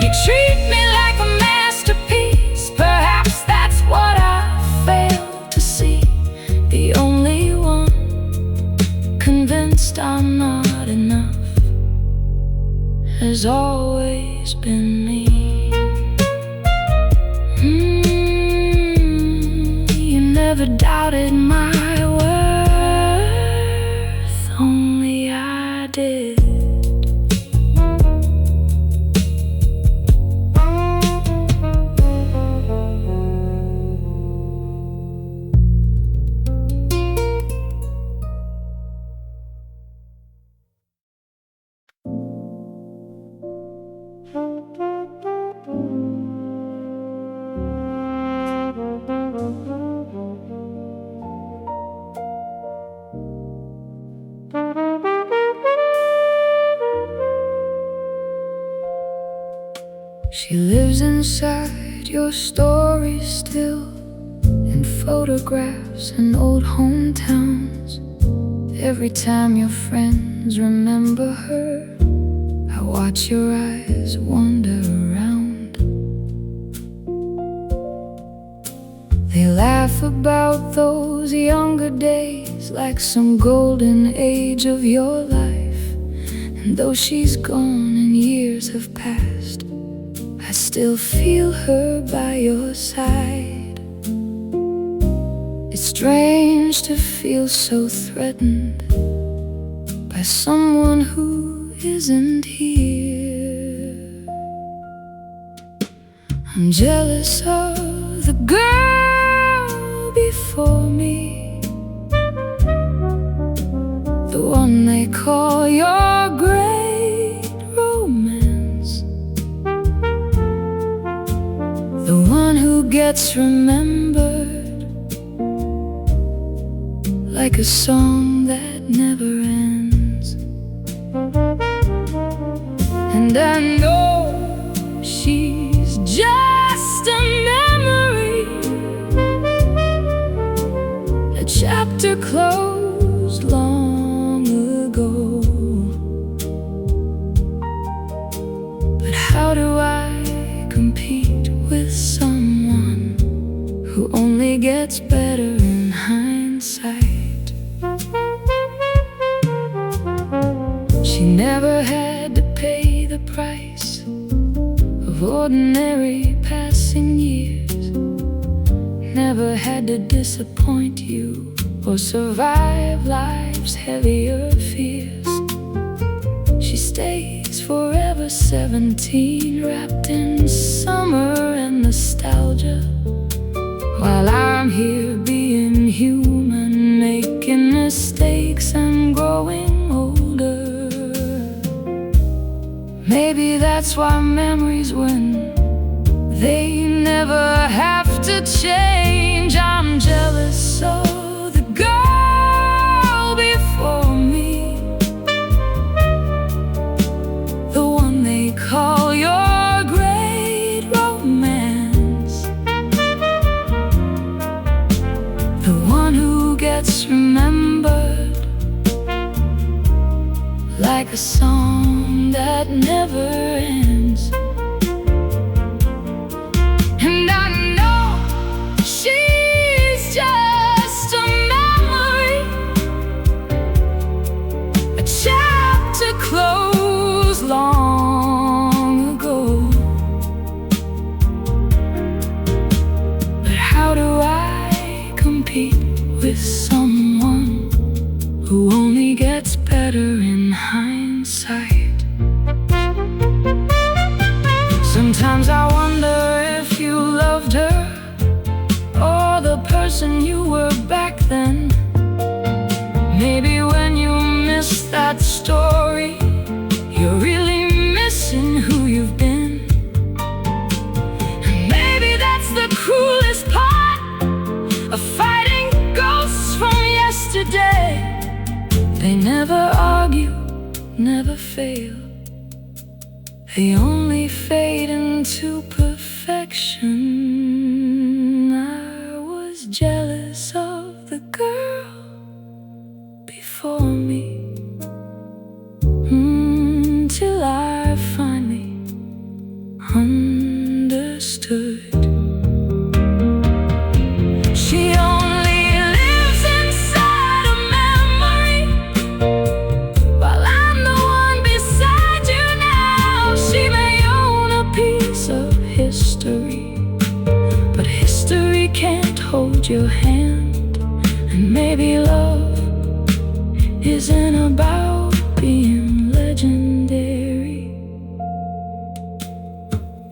You treat me like a masterpiece, perhaps that's what I failed to see. The only one convinced I'm not enough has always been me. You never doubted my worth, only I did. She lives inside your stories still, in photographs and old hometowns. Every time your friends remember her, I watch your eyes wander around. They laugh about those younger days like some golden age of your life. And though she's gone and years have passed, I still feel her by your side. It's strange to feel so threatened by someone who isn't here. I'm jealous of the girl before me, the one they call your great romance, the one who gets remembered like a song that never ends. And I know she's just a memory, a chapter closed long ago. But how do I compete with someone who only gets better in hindsight? She never had to pay the price of ordinary passing years, never had to disappoint you or survive life's heavier fears. She stays forever 17, wrapped in summer and nostalgia, while I'm here being human, making mistakes and growing older. Maybe that's why memories win, they never have to change. I'm jealous of the girl before me, the one they call your great romance, the one who gets remembered like a song that never ends. And I know she's just a memory, a chapter closed long ago. But how do I compete with someone who only gets better in hindsight? Sometimes I wonder if you loved her or the person you were back then. Maybe when you miss that story, you're really missing who you've been. And maybe that's the cruelest part of fighting ghosts from yesterday. They never argue, never fail, they only fade into perfection. I was jealous of the girl before me, till I finally understood. She only lives inside a memory, while I'm the one beside you now. She may own a piece of history, but history can't hold your hand. And maybe love isn't about being legendary.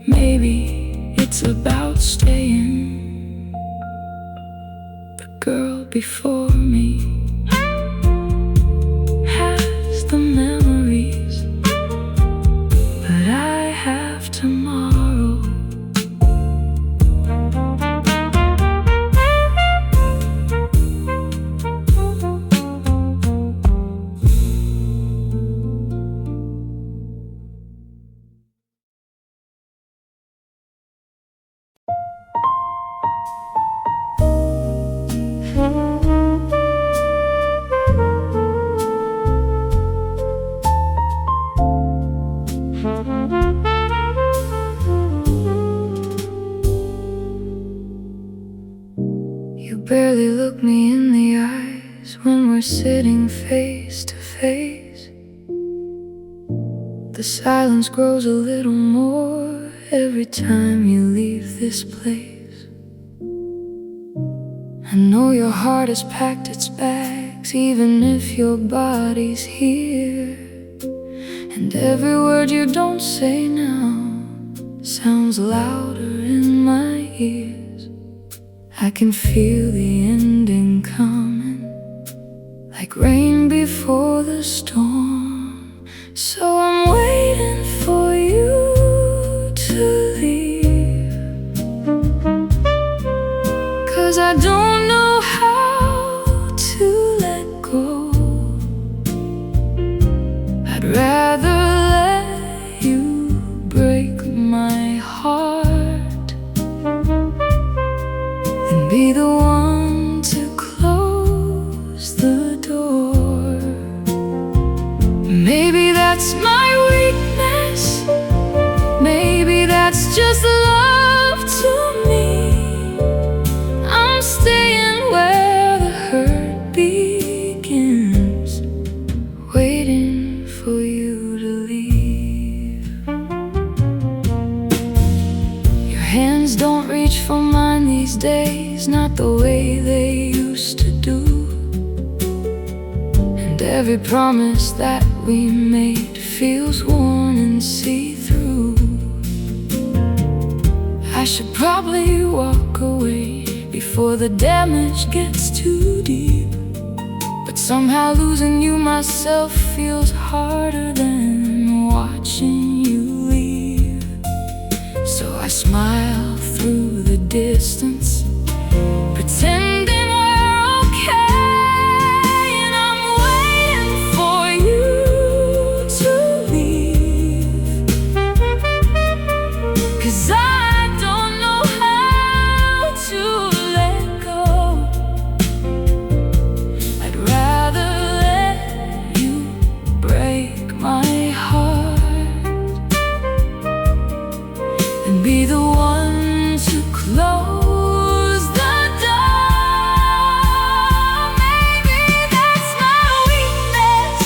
Maybe it's about staying the girl before me has the memories, but I have tomorrow. barely look me in the eyes when we're sitting face to face. The silence grows a little more every time you leave this place. I know your heart has packed its bags, even if your body's here. And every word you don't say now sounds louder in my ears. I can feel the ending coming, like rain before the storm. So I'm waiting for you to leave, 'cause I don't know how to let go. I'd rather let you break my heart than be the one to close the door. Maybe that's my weakness, maybe that's just love to me. I'm staying where the hurt begins, waiting for you to leave. Your hands don't reach for mine these days, not the way they used to do. And every promise that we made feels worn and see-through. I should probably walk away before the damage gets too deep, but somehow losing you myself feels harder than watching you leave. So I smile through the distance, pretending we're okay. And I'm waiting for you to leave, 'cause I don't know how to let go. I'd rather let you break my heart than be the one to close the door. Maybe that's my weakness,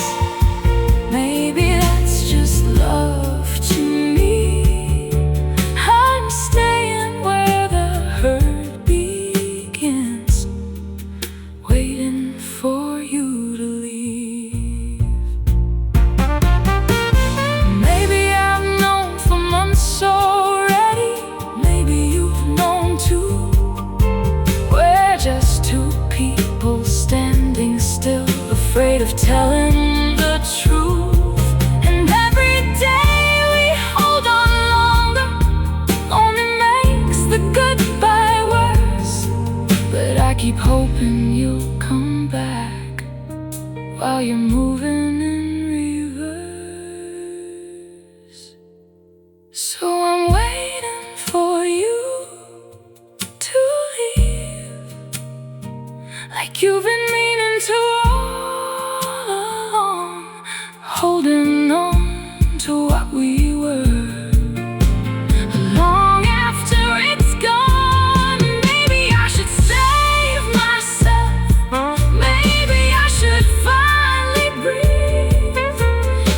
maybe that's just love to me. I'm staying where the hurt begins, waiting for you to leave. Maybe I've known for months already, maybe you've known too. We're just two people standing still, afraid of telling the truth. And every day we hold on longer only makes the goodbye worse. But I keep hoping you'll come back while you're moving in reverse. So I'm waiting for you to leave, like you've been meaning to all along, holding on to what we were. Long after it's gone, maybe I should save myself, maybe I should finally breathe.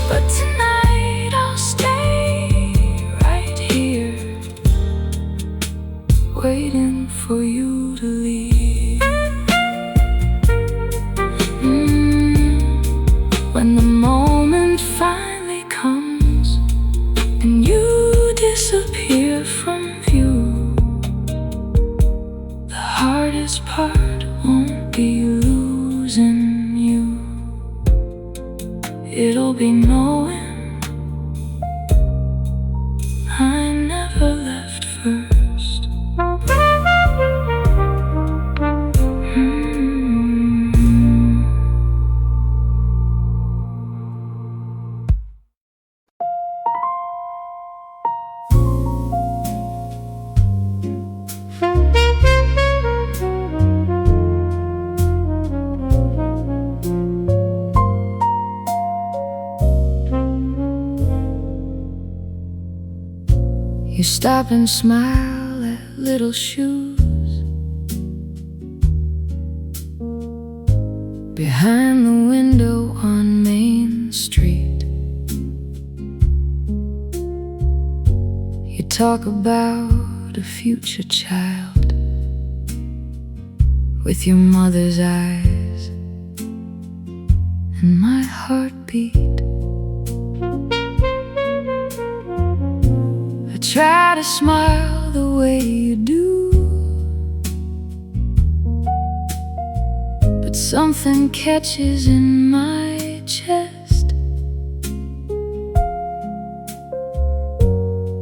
But tonight I'll stay right here, waiting for you to leave. When the moment finally comes and you disappear from view, the hardest part won't be losing you. It'll be knowing I never left first. You stop and smile at little shoes behind the window on Main Street. You talk about a future child with your mother's eyes and my heartbeat. I try to smile the way you do, but something catches in my chest.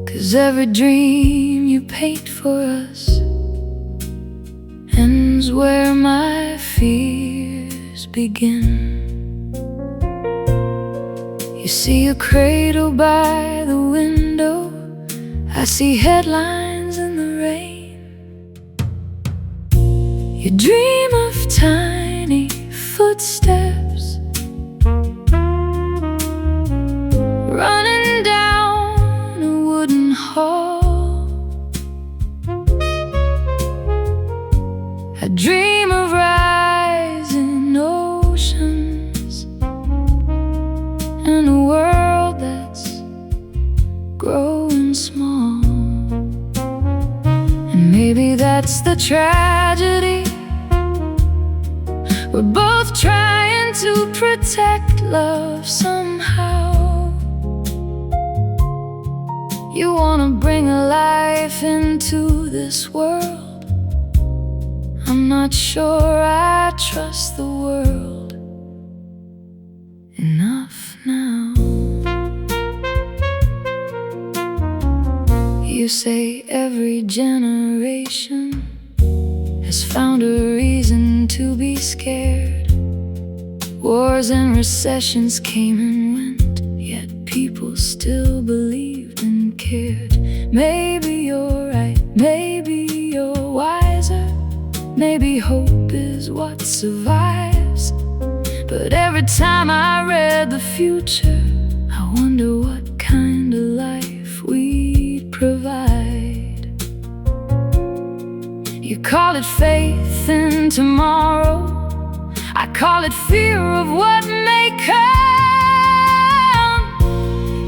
'Cause every dream you paint for us ends where my fears begin. You see a cradle by the window, I see headlines in the rain. You dream of tiny footsteps running down a wooden hall. I dream of rising oceans and a world that's growing small. And maybe that's the tragedy. We're both trying to protect love somehow. You wanna bring a life into this world. I'm not sure I trust the world enough now. You say every generation has found a reason to be scared. Wars and recessions came and went, yet people still believed and cared. Maybe you're right, maybe you're wiser, maybe hope is what survives. But every time I read the future, I wonder what kind of life we'd provide. You call it faith in tomorrow, I call it fear of what may come.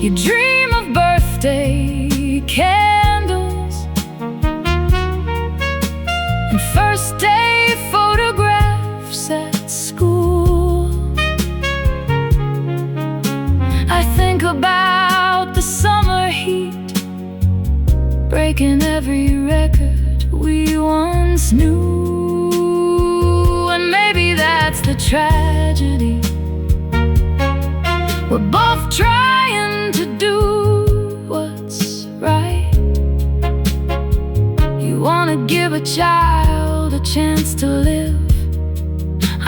You dream of birthday candles and first day photographs at school. I think about the summer heat breaking every record we once knew. And maybe that's the tragedy. We're both trying to do what's right. You wanna give a child a chance to live.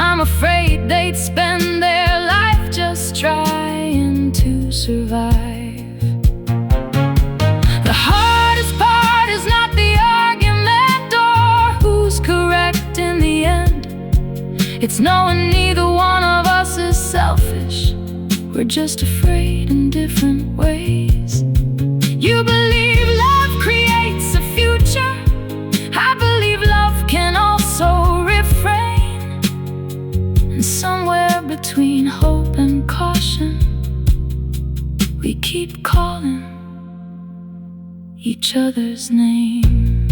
I'm afraid they'd spend their life just trying to survive. The hardest part is not the argument or who's correct in the end. It's knowing neither one of us is selfish. We're just afraid in different ways. You believe love creates a future. I believe love can also refrain. And somewhere between hope and caution, we keep calling each other's name.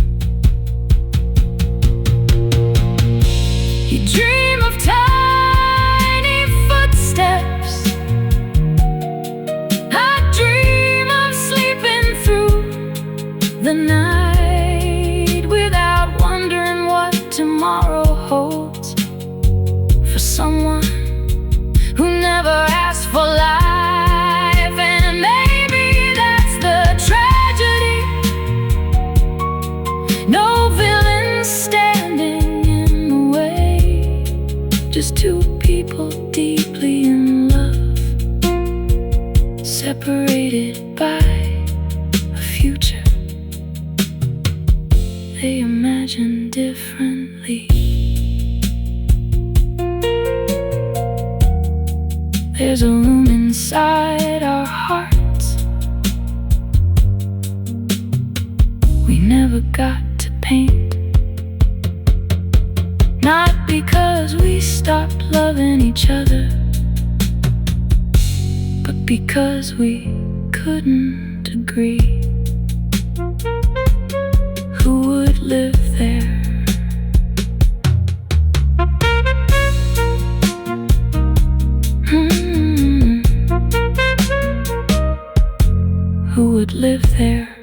You dream of tiny footsteps. I dream of sleeping through the night without wondering what tomorrow holds for someone who never asked for life. And maybe that's the tragedy. No villains standing in the way, just two people deeply in love, separated by a future they imagine differently. There's a room inside our hearts we never got to paint. Not because we stopped loving each other, but because we couldn't agree. Who would live there? Who would live there?